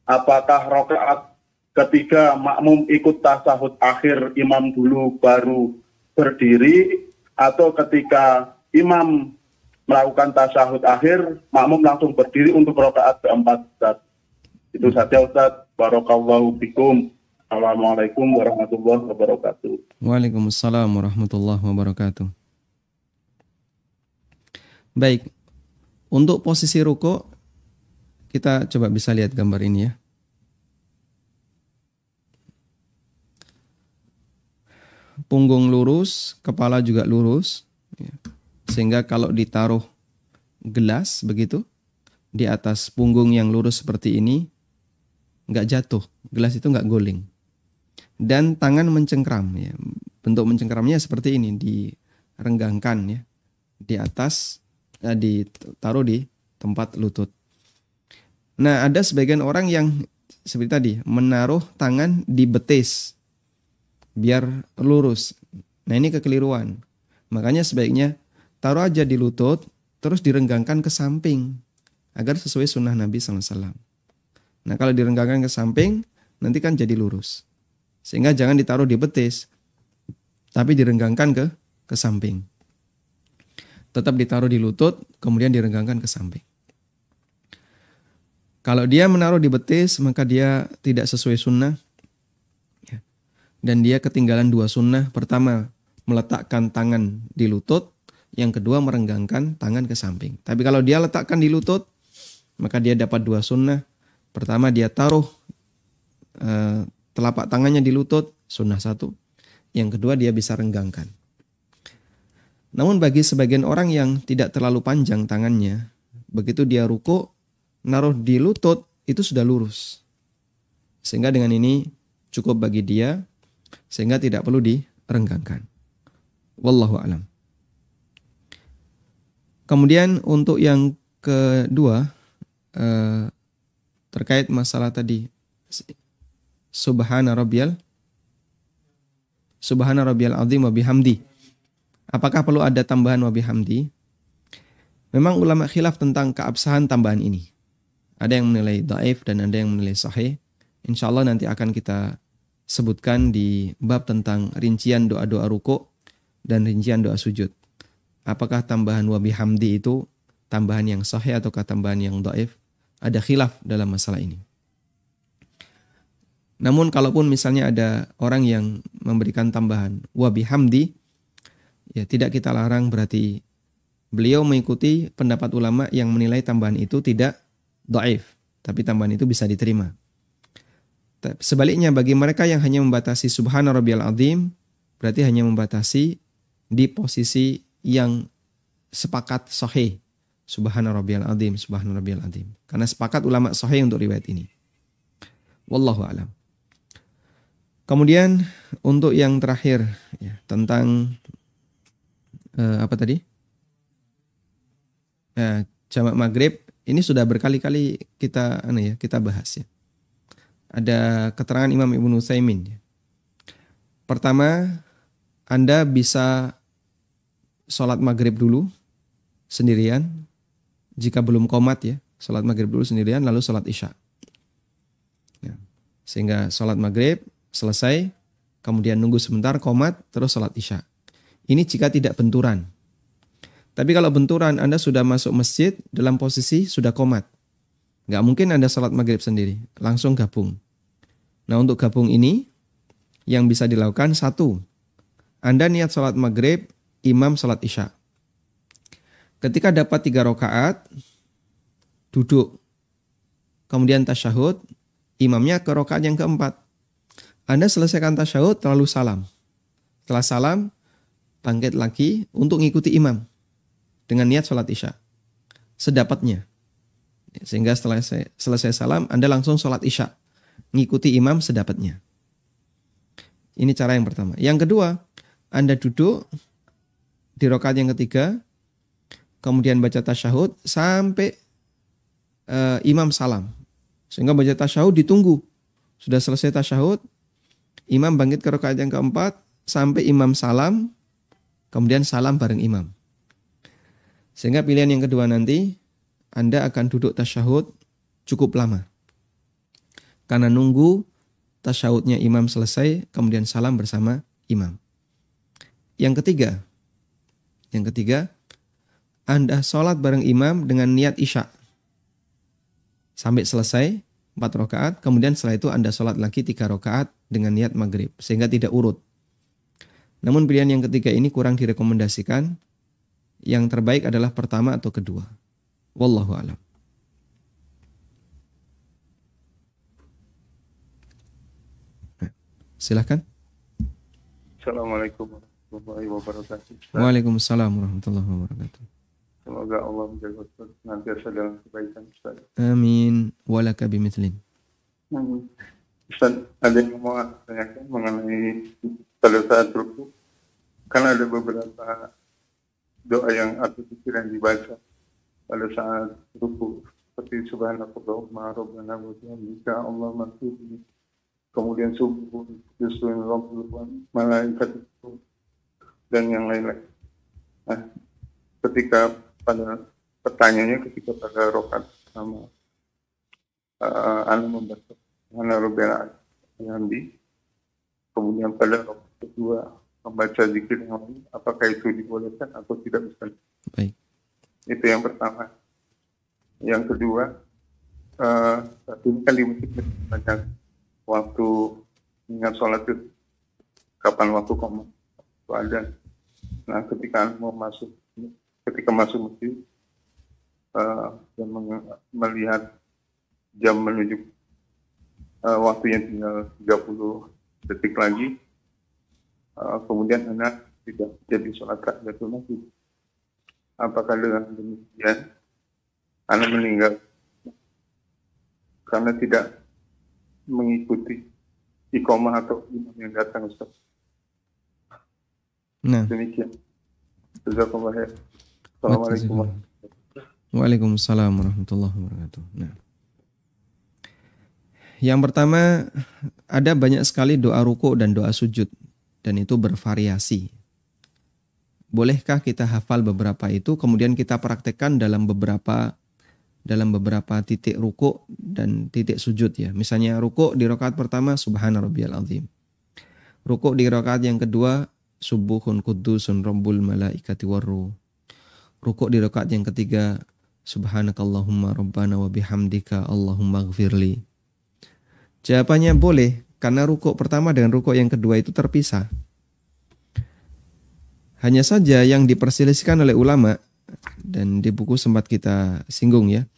Apakah rakaat ketiga makmum ikut tasahud akhir imam dulu baru berdiri, atau ketika imam melakukan tasahud akhir makmum langsung berdiri untuk rakaat keempat, Ustaz? Itu saja, Ustaz. Barakallahu fikum. Assalamualaikum warahmatullahi wabarakatuh. Waalaikumsalam warahmatullahi wabarakatuh. Baik, untuk posisi ruku kita coba bisa lihat gambar ini ya. Punggung lurus, kepala juga lurus, sehingga kalau ditaruh gelas begitu di atas punggung yang lurus seperti ini, nggak jatuh, gelas itu nggak guling. Dan tangan mencengkram, ya. Bentuk mencengkramnya seperti ini, direnggangkan ya, di atas, ditaruh di tempat lutut. Nah, ada sebagian orang yang seperti tadi menaruh tangan di betis biar lurus. Nah, ini kekeliruan. Makanya sebaiknya taruh aja di lutut, terus direnggangkan ke samping agar sesuai sunnah Nabi SAW. Nah, kalau direnggangkan ke samping, nanti kan jadi lurus. Sehingga jangan ditaruh di betis, tapi direnggangkan ke samping. Tetap ditaruh di lutut, kemudian direnggangkan ke samping. Kalau dia menaruh di betis, maka dia tidak sesuai sunnah. Dan dia ketinggalan 2 sunnah. Pertama, meletakkan tangan di lutut. Yang kedua, merenggangkan tangan ke samping. Tapi kalau dia letakkan di lutut, maka dia dapat 2 sunnah. Pertama, dia taruh telapak tangannya di lutut, sunnah 1. Yang kedua, dia bisa renggangkan. Namun bagi sebagian orang yang tidak terlalu panjang tangannya, begitu dia ruku, naruh di lutut, itu sudah lurus. Sehingga dengan ini cukup bagi dia, sehingga tidak perlu direnggangkan. Wallahu a'lam. Kemudian untuk yang kedua, terkait masalah tadi, Subhana rabbiyal azim wa bihamdi. Apakah perlu ada tambahan wa bihamdi? Memang ulama khilaf tentang keabsahan tambahan ini. Ada yang menilai dhaif dan ada yang menilai sahih. Insyaallah nanti akan kita sebutkan di bab tentang rincian doa-doa ruku dan rincian doa sujud. Apakah tambahan wa bihamdi itu tambahan yang sahih ataukah tambahan yang dhaif? Ada khilaf dalam masalah ini. Namun kalaupun misalnya ada orang yang memberikan tambahan wa bihamdi, ya tidak kita larang, berarti beliau mengikuti pendapat ulama yang menilai tambahan itu tidak dhaif, tapi tambahan itu bisa diterima. Sebaliknya bagi mereka yang hanya membatasi subhana rabbiyal azim, berarti hanya membatasi di posisi yang sepakat sahih. Subhana rabbiyal azim, subhana rabbiyal azim. Karena sepakat ulama sahih untuk riwayat ini. Wallahu a'lam. Kemudian untuk yang terakhir ya, tentang apa tadi? Jamak maghrib ini sudah berkali-kali kita bahas ya. Ada keterangan Imam Ibnu Utsaimin. Pertama, Anda bisa sholat maghrib dulu sendirian. Jika belum qomat ya, sholat maghrib dulu sendirian lalu sholat isya. Ya. Sehingga sholat maghrib selesai, kemudian nunggu sebentar, qomat, terus sholat isya. Ini jika tidak benturan. Tapi kalau benturan, Anda sudah masuk masjid dalam posisi sudah qomat. Nggak mungkin Anda sholat maghrib sendiri, langsung gabung. Nah, untuk gabung ini, yang bisa dilakukan, satu, Anda niat sholat maghrib, imam sholat isya. Ketika dapat 3 rakaat, duduk. Kemudian tasyahud, imamnya ke rakaat yang keempat. Anda selesaikan tasyahud, lalu salam. Setelah salam, bangkit lagi untuk mengikuti imam dengan niat sholat isya. Sedapatnya. Sehingga setelah selesai salam, Anda langsung sholat isya. Mengikuti imam sedapatnya. Ini cara yang pertama. Yang kedua, Anda duduk di rakaat yang ketiga, kemudian baca tasyahud sampai imam salam. Sehingga baca tasyahud ditunggu. Sudah selesai tasyahud, imam bangkit ke rakaat yang keempat, sampai imam salam, kemudian salam bareng imam. Sehingga pilihan yang kedua nanti, Anda akan duduk tasyahud cukup lama. Karena nunggu tasyahudnya imam selesai, kemudian salam bersama imam. Yang ketiga, Anda sholat bareng imam dengan niat isya. Sampai selesai 4 rakaat, kemudian setelah itu Anda sholat lagi 3 rakaat dengan niat maghrib. Sehingga tidak urut. Namun pilihan yang ketiga ini kurang direkomendasikan. Yang terbaik adalah pertama atau kedua. Wallahu a'lam. Silahkan. Assalamualaikum warahmatullahi wabarakatuh. Waalaikumsalam warahmatullahi wabarakatuh. Semoga Allah menjaga Ustaz senantiasa dalam kebaikan Ustaz. Amin. Walaka bimithlin. Ustaz, ada yang mau tanyakan mengenai pada saat ruku. Kan ada beberapa doa yang atau zikir yang dibaca pada saat ruku, seperti subhanakallahumma rabbana wa bihamdika Allahumma ighfirli, kemudian subuhun yusrin rabbul malaikat dan yang lain-lain. Nah, ketika pada pertanyaannya ketika pada rakaat pertama anda membaca subhana rabbiyal a'la, kemudian pada rakaat kedua membaca zikir yang lain, apakah itu dibolehkan atau tidak bisa? Baik. Itu yang pertama. Yang kedua, ini kan di masjid banyak waktu ingat sholat itu kapan waktu qomat, waktu adzan. Nah, ketika masuk masjid dan melihat jam menuju waktunya tinggal 30 detik lagi, kemudian anak tidak jadi sholat tahiyatul masjid. Apakah dengan demikian anak meninggal karena tidak mengikuti iqamah atau imam yang datang, Ustaz? Nah. Demikian. Jazakallahu khair. Assalamualaikum warahmatullahi wabarakatuh. Waalaikumsalam warahmatullahi wabarakatuh. Nah. Yang pertama, ada banyak sekali doa ruku dan doa sujud, dan itu bervariasi. Bolehkah kita hafal beberapa itu, kemudian kita praktekkan dalam beberapa titik ruku dan titik sujud ya. Misalnya ruku di rakaat pertama subhana rabbiyal azim. Ruku di rakaat yang kedua subuhun qudusun rabbul malaikati warruh. Ruku di rakaat yang ketiga subhanakallahumma rabbana wa bihamdika Allahumma ighfirli. Jawabannya boleh, karena ruku pertama dengan ruku yang kedua itu terpisah. Hanya saja yang diperselisihkan oleh ulama, dan di buku sempat kita singgung ya,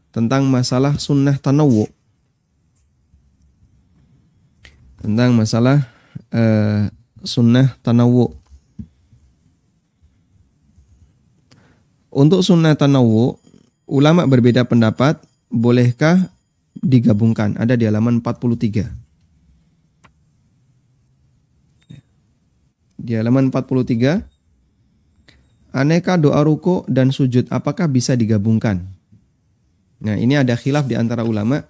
tentang masalah sunnah tanawwu. Tentang masalah sunnah tanawwu. Untuk sunnah tanawwu, ulama berbeda pendapat, bolehkah digabungkan? Ada di halaman 43. Di halaman 43, aneka doa ruku dan sujud apakah bisa digabungkan? Nah, ini ada khilaf di antara ulama,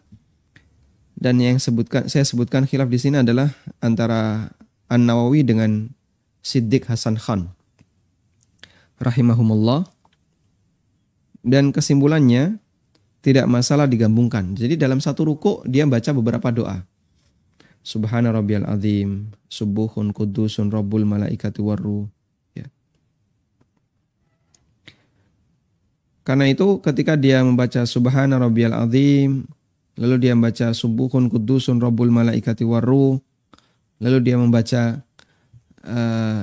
dan yang saya sebutkan khilaf di sini adalah antara An-Nawawi dengan Siddiq Hasan Khan rahimahumullah. Dan kesimpulannya, tidak masalah digabungkan. Jadi dalam satu ruku dia baca beberapa doa. Subhana rabbiyal azim, subuhun kudusun rabbul malaikati warruh. Ya. Karena itu ketika dia membaca Subhana rabbiyal azim, lalu dia membaca subuhun kudusun rabbul malaikati warruh, lalu dia membaca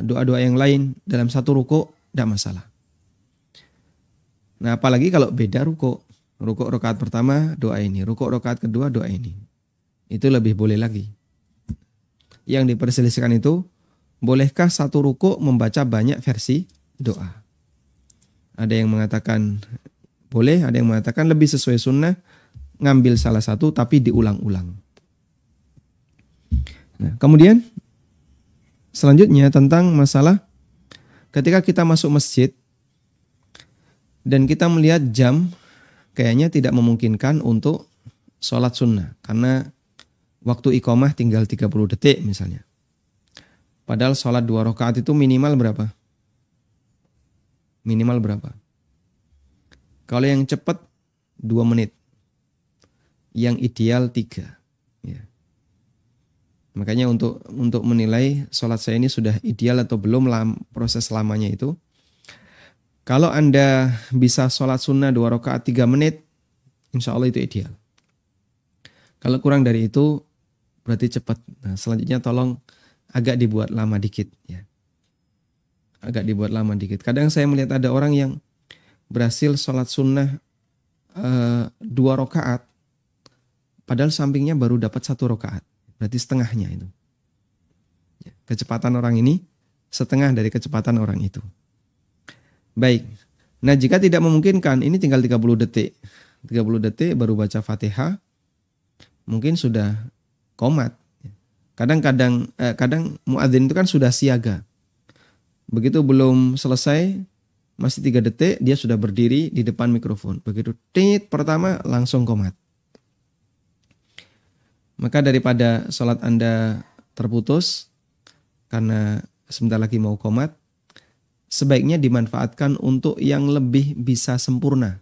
doa-doa yang lain dalam satu ruku, tidak masalah. Nah, apalagi kalau beda ruku. Ruku rakaat pertama doa ini, ruku rakaat kedua doa ini. Itu lebih boleh lagi. Yang diperselisihkan itu, bolehkah satu ruku membaca banyak versi doa? Ada yang mengatakan boleh, ada yang mengatakan lebih sesuai sunnah ngambil salah satu tapi diulang-ulang. Nah, kemudian selanjutnya tentang masalah ketika kita masuk masjid dan kita melihat jam kayaknya tidak memungkinkan untuk sholat sunnah karena waktu iqamah tinggal 30 detik misalnya. Padahal sholat 2 rakaat itu minimal berapa? Minimal berapa? Kalau yang cepat 2 menit. Yang ideal 3. Ya. Makanya untuk menilai sholat saya ini sudah ideal atau belum proses lamanya itu. Kalau Anda bisa sholat sunnah 2 rakaat 3 menit, insya Allah itu ideal. Kalau kurang dari itu, berarti cepat. Nah, selanjutnya tolong agak dibuat lama dikit. Ya. Agak dibuat lama dikit. Kadang saya melihat ada orang yang berhasil sholat sunnah 2 rakaat, padahal sampingnya baru dapat 1 rakaat. Berarti setengahnya itu. Kecepatan orang ini setengah dari kecepatan orang itu. Baik. Nah, jika tidak memungkinkan, ini tinggal 30 detik. 30 detik baru baca Fatihah. Mungkin sudah qomat. Kadang muadzin itu kan sudah siaga. Begitu belum selesai, masih 3 detik, dia sudah berdiri di depan mikrofon. Begitu tit pertama langsung qomat. Maka daripada sholat Anda terputus karena sebentar lagi mau qomat, sebaiknya dimanfaatkan untuk yang lebih bisa sempurna.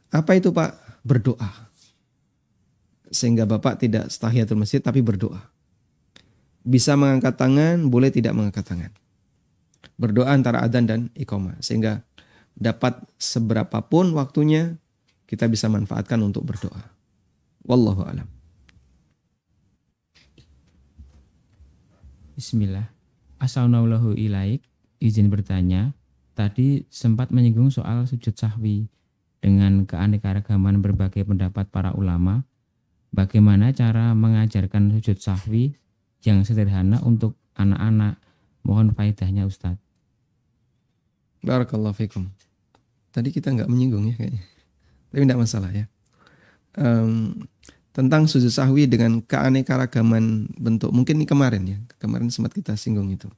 Apa itu Pak? Berdoa. Sehingga Bapak tidak tahiyatul masjid tapi berdoa. Bisa mengangkat tangan, boleh tidak mengangkat tangan. Berdoa antara adzan dan iqamah. Sehingga dapat seberapapun waktunya kita bisa manfaatkan untuk berdoa. Wallahu a'lam. Bismillah. Assalamualaikum ilaik. Izin bertanya, tadi sempat menyinggung soal sujud sahwi dengan keanekaragaman berbagai pendapat para ulama. Bagaimana cara mengajarkan sujud sahwi yang sederhana untuk anak-anak? Mohon faedahnya Ustadz. Barakallahu fikum. Tadi kita nggak menyinggung ya kayaknya. Tapi tidak masalah ya. Tentang sujud sahwi dengan keanekaragaman bentuk. Mungkin ini kemarin ya. Kemarin sempat kita singgung itu.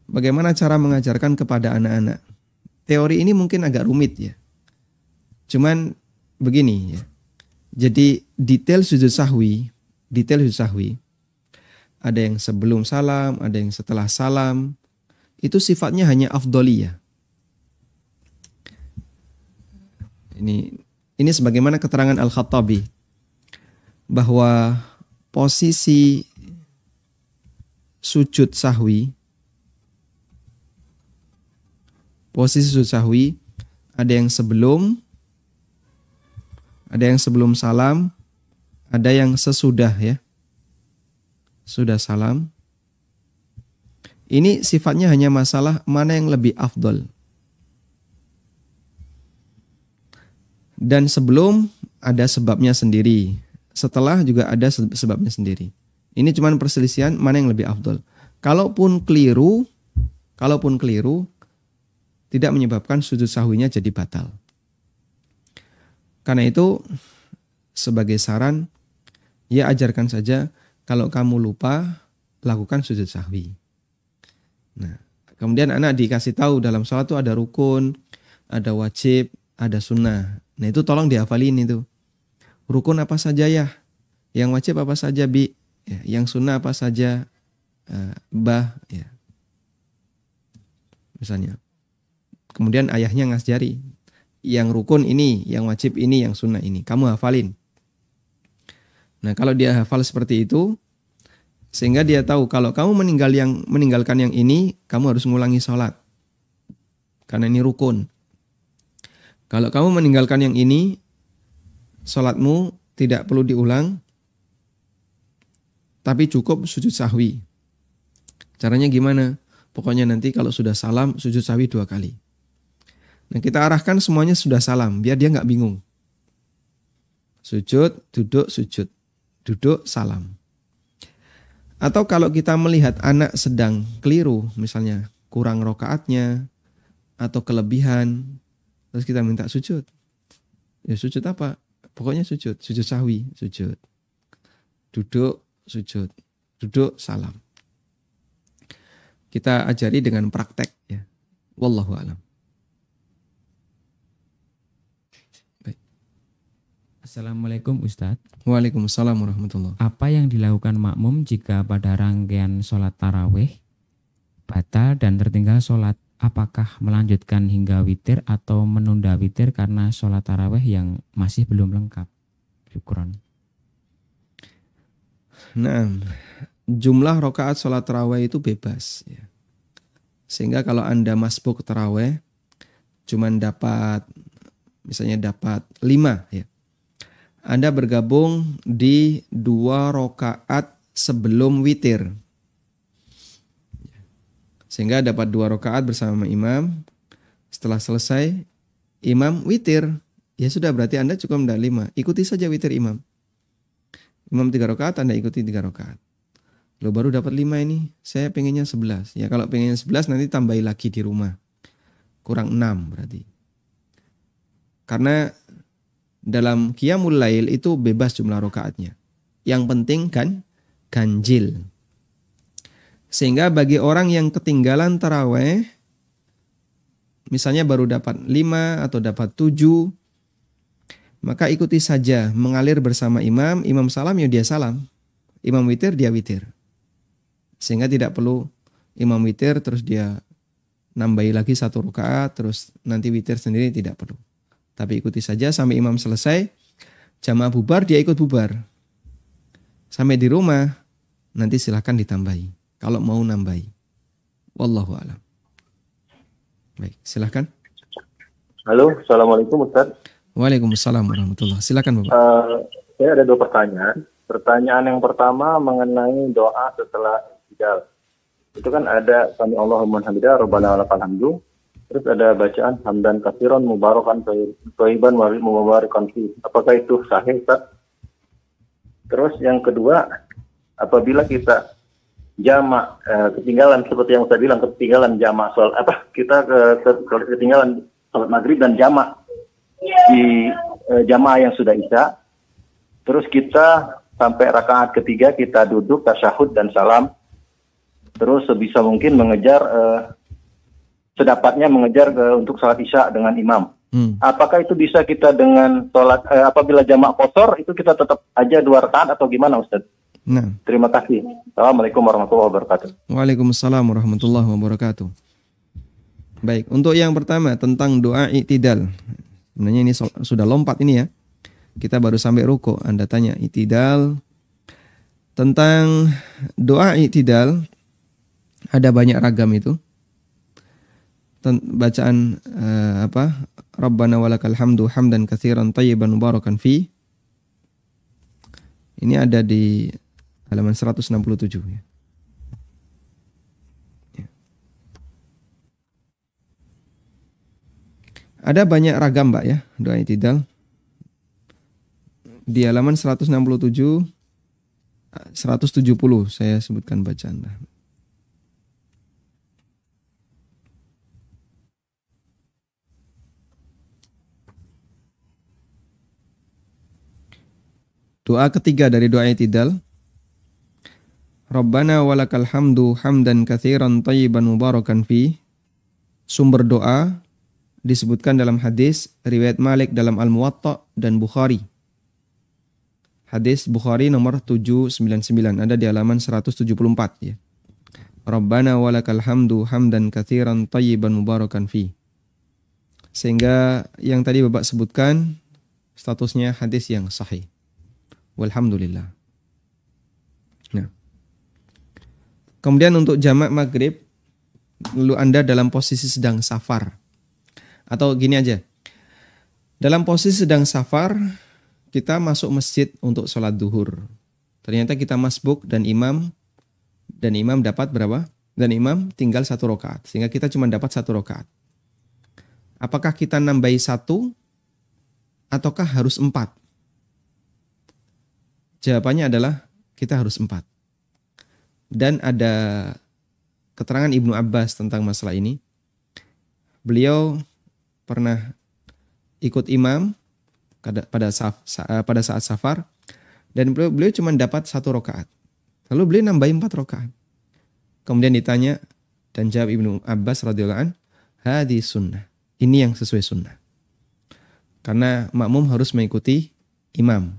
Bagaimana cara mengajarkan kepada anak-anak? Teori ini mungkin agak rumit ya. Cuman begini ya. Jadi detail sujud sahwi ada yang sebelum salam, ada yang setelah salam. Itu sifatnya hanya afdoliyah. Ini sebagaimana keterangan Al-Khattabi bahwa posisi sujud sahwi ada yang sebelum salam, ada yang sesudah ya. Sudah salam. Ini sifatnya hanya masalah mana yang lebih afdol. Dan sebelum ada sebabnya sendiri. Setelah juga ada sebabnya sendiri. Ini cuma perselisihan mana yang lebih afdol. Kalaupun keliru tidak menyebabkan sujud sahwinya jadi batal. Karena itu sebagai saran ya ajarkan saja kalau kamu lupa lakukan sujud sahwi. Nah, kemudian anak dikasih tahu dalam sholat itu ada rukun, ada wajib, ada sunnah. Nah itu tolong dihafalin itu. Rukun apa saja ya? Yang wajib apa saja bi? Ya, yang sunnah apa saja bah? Ya. Misalnya. Kemudian ayahnya ngajari. yang rukun ini, yang wajib ini, yang sunnah ini. Kamu hafalin. Nah, kalau dia hafal seperti itu, sehingga dia tahu kalau kamu meninggalkan yang ini, kamu harus ngulangi sholat. Karena ini rukun. Kalau kamu meninggalkan yang ini, sholatmu tidak perlu diulang, tapi cukup sujud sahwi. Caranya gimana? Pokoknya nanti kalau sudah salam, sujud sahwi 2 kali. Nah, kita arahkan semuanya sudah salam, biar dia nggak bingung. Sujud, duduk, sujud. Duduk, salam. Atau kalau kita melihat anak sedang keliru, misalnya kurang rokaatnya, atau kelebihan, terus kita minta sujud. Ya sujud apa? Pokoknya sujud sahwi, sujud. Duduk, sujud. Duduk, salam. Kita ajari dengan praktek ya. Wallahu a'lam. Assalamualaikum Ustadz. Waalaikumsalam warahmatullahi. Apa yang dilakukan makmum jika pada rangkaian sholat tarawih batal dan tertinggal sholat? Apakah melanjutkan hingga witir atau menunda witir karena sholat tarawih yang masih belum lengkap? Syukron. Nah, jumlah rakaat sholat tarawih itu bebas ya. Sehingga kalau Anda masbuk tarawih cuman dapat misalnya dapat 5 ya. Anda bergabung di 2 rakaat sebelum witir. Sehingga dapat 2 rakaat bersama imam. Setelah selesai, imam witir. Ya sudah, berarti Anda cukup mendapat 5. Ikuti saja witir imam. Imam 3 rakaat, Anda ikuti 3 rakaat. Lo baru dapat 5 ini, saya pengennya 11. Ya kalau pengennya 11 nanti tambahi lagi di rumah. Kurang 6 berarti. Karena dalam qiyamul lail itu bebas jumlah rakaatnya. Yang penting kan ganjil. Sehingga bagi orang yang ketinggalan taraweh, misalnya baru dapat 5 atau dapat 7, maka ikuti saja mengalir bersama imam. Imam salam ya dia salam. Imam witir dia witir. Sehingga tidak perlu imam witir terus dia nambahi lagi 1 rakaat terus nanti witir sendiri, tidak perlu. Tapi ikuti saja sampai imam selesai. Jamaah bubar, dia ikut bubar. Sampai di rumah, nanti silahkan ditambahi. Kalau mau nambahi. Wallahu a'lam. Baik, silahkan. Halo, Assalamualaikum Ustaz. Waalaikumsalam warahmatullahi. Silakan Bapak. Saya ada 2 pertanyaan. Pertanyaan yang pertama mengenai doa setelah i'tidal. Itu kan ada sami Allahumma hamidah, Rabbana walakal hamdu. Terus ada bacaan hamdan katsiran mubarakan thayyiban mubarakan fi. Apakah itu sahih, Ustaz? Terus yang kedua, apabila kita jamak ketinggalan seperti yang saya bilang, ketinggalan jamak soal kita ketinggalan salat maghrib dan jamak di jamaah yang sudah isya, terus kita sampai rakaat ketiga kita duduk tasyahud dan salam, terus sebisa mungkin mengejar sedapatnya mengejar untuk salat isya dengan imam. Apakah itu bisa kita dengan salat apabila jamak qashar itu kita tetap aja 2 rakaat atau gimana, Ustaz? Nah. Terima kasih. Assalamualaikum warahmatullahi wabarakatuh. Waalaikumsalam warahmatullahi wabarakatuh. Baik, untuk yang pertama tentang doa i'tidal. Sebenarnya ini sudah lompat ini ya. Kita baru sampai ruku, Anda tanya i'tidal. Tentang doa i'tidal ada banyak ragam itu. Bacaan Rabbana walakal hamdu hamdan katsiran thayyiban mubarakan fi. Ini ada di halaman 167 ya. Ada banyak ragam Mbak ya, doa i'tidal. Di halaman 167 170 saya sebutkan bacaan. Doa ketiga dari doa i'tidal. Rabbana walakal hamdu hamdan katsiran thayyiban mubarakan fi. Sumber doa disebutkan dalam hadis riwayat Malik dalam Al-Muwatta dan Bukhari. Hadis Bukhari nomor 799 ada di halaman 174 ya. Rabbana walakal hamdu hamdan katsiran thayyiban mubarakan fi. Sehingga yang tadi Bapak sebutkan statusnya hadis yang sahih. Walhamdulillah. Nah. Kemudian untuk jamak maghrib, lalu Anda dalam posisi sedang safar. Atau gini aja. Dalam posisi sedang safar, kita masuk masjid untuk sholat duhur. Ternyata kita masbuk dan imam dapat berapa? Dan imam tinggal 1 rakaat. Sehingga kita cuma dapat 1 rakaat. Apakah kita nambahi 1 ataukah harus 4? Jawabannya adalah kita harus 4. Dan ada keterangan Ibnu Abbas tentang masalah ini. Beliau pernah ikut imam pada saat safar dan beliau cuma dapat 1 rakaat. Lalu beliau nambahin 4 rakaat. Kemudian ditanya dan jawab Ibnu Abbas radhiyallahu an, hadis sunnah. Ini yang sesuai sunnah. Karena makmum harus mengikuti imam.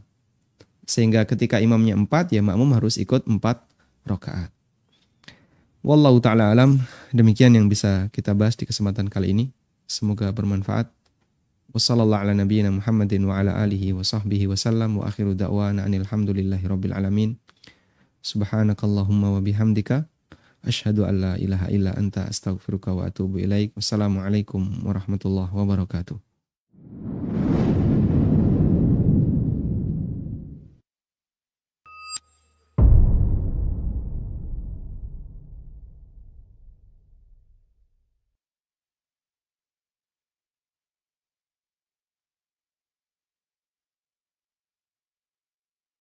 Sehingga ketika imamnya 4, ya makmum harus ikut 4 rakaat. Wallahu ta'ala alam. Demikian yang bisa kita bahas di kesempatan kali ini. Semoga bermanfaat. Wassallallahu ala nabiyyina Muhammadin wa ala alihi wa sahbihi wa sallam. Wa akhiru da'wana anilhamdulillahi rabbil alamin. Subhanakallahumma wa bihamdika. Asyhadu an la ilaha illa anta astaghfiruka wa atubu ilaik. Wassalamualaikum warahmatullahi wabarakatuh.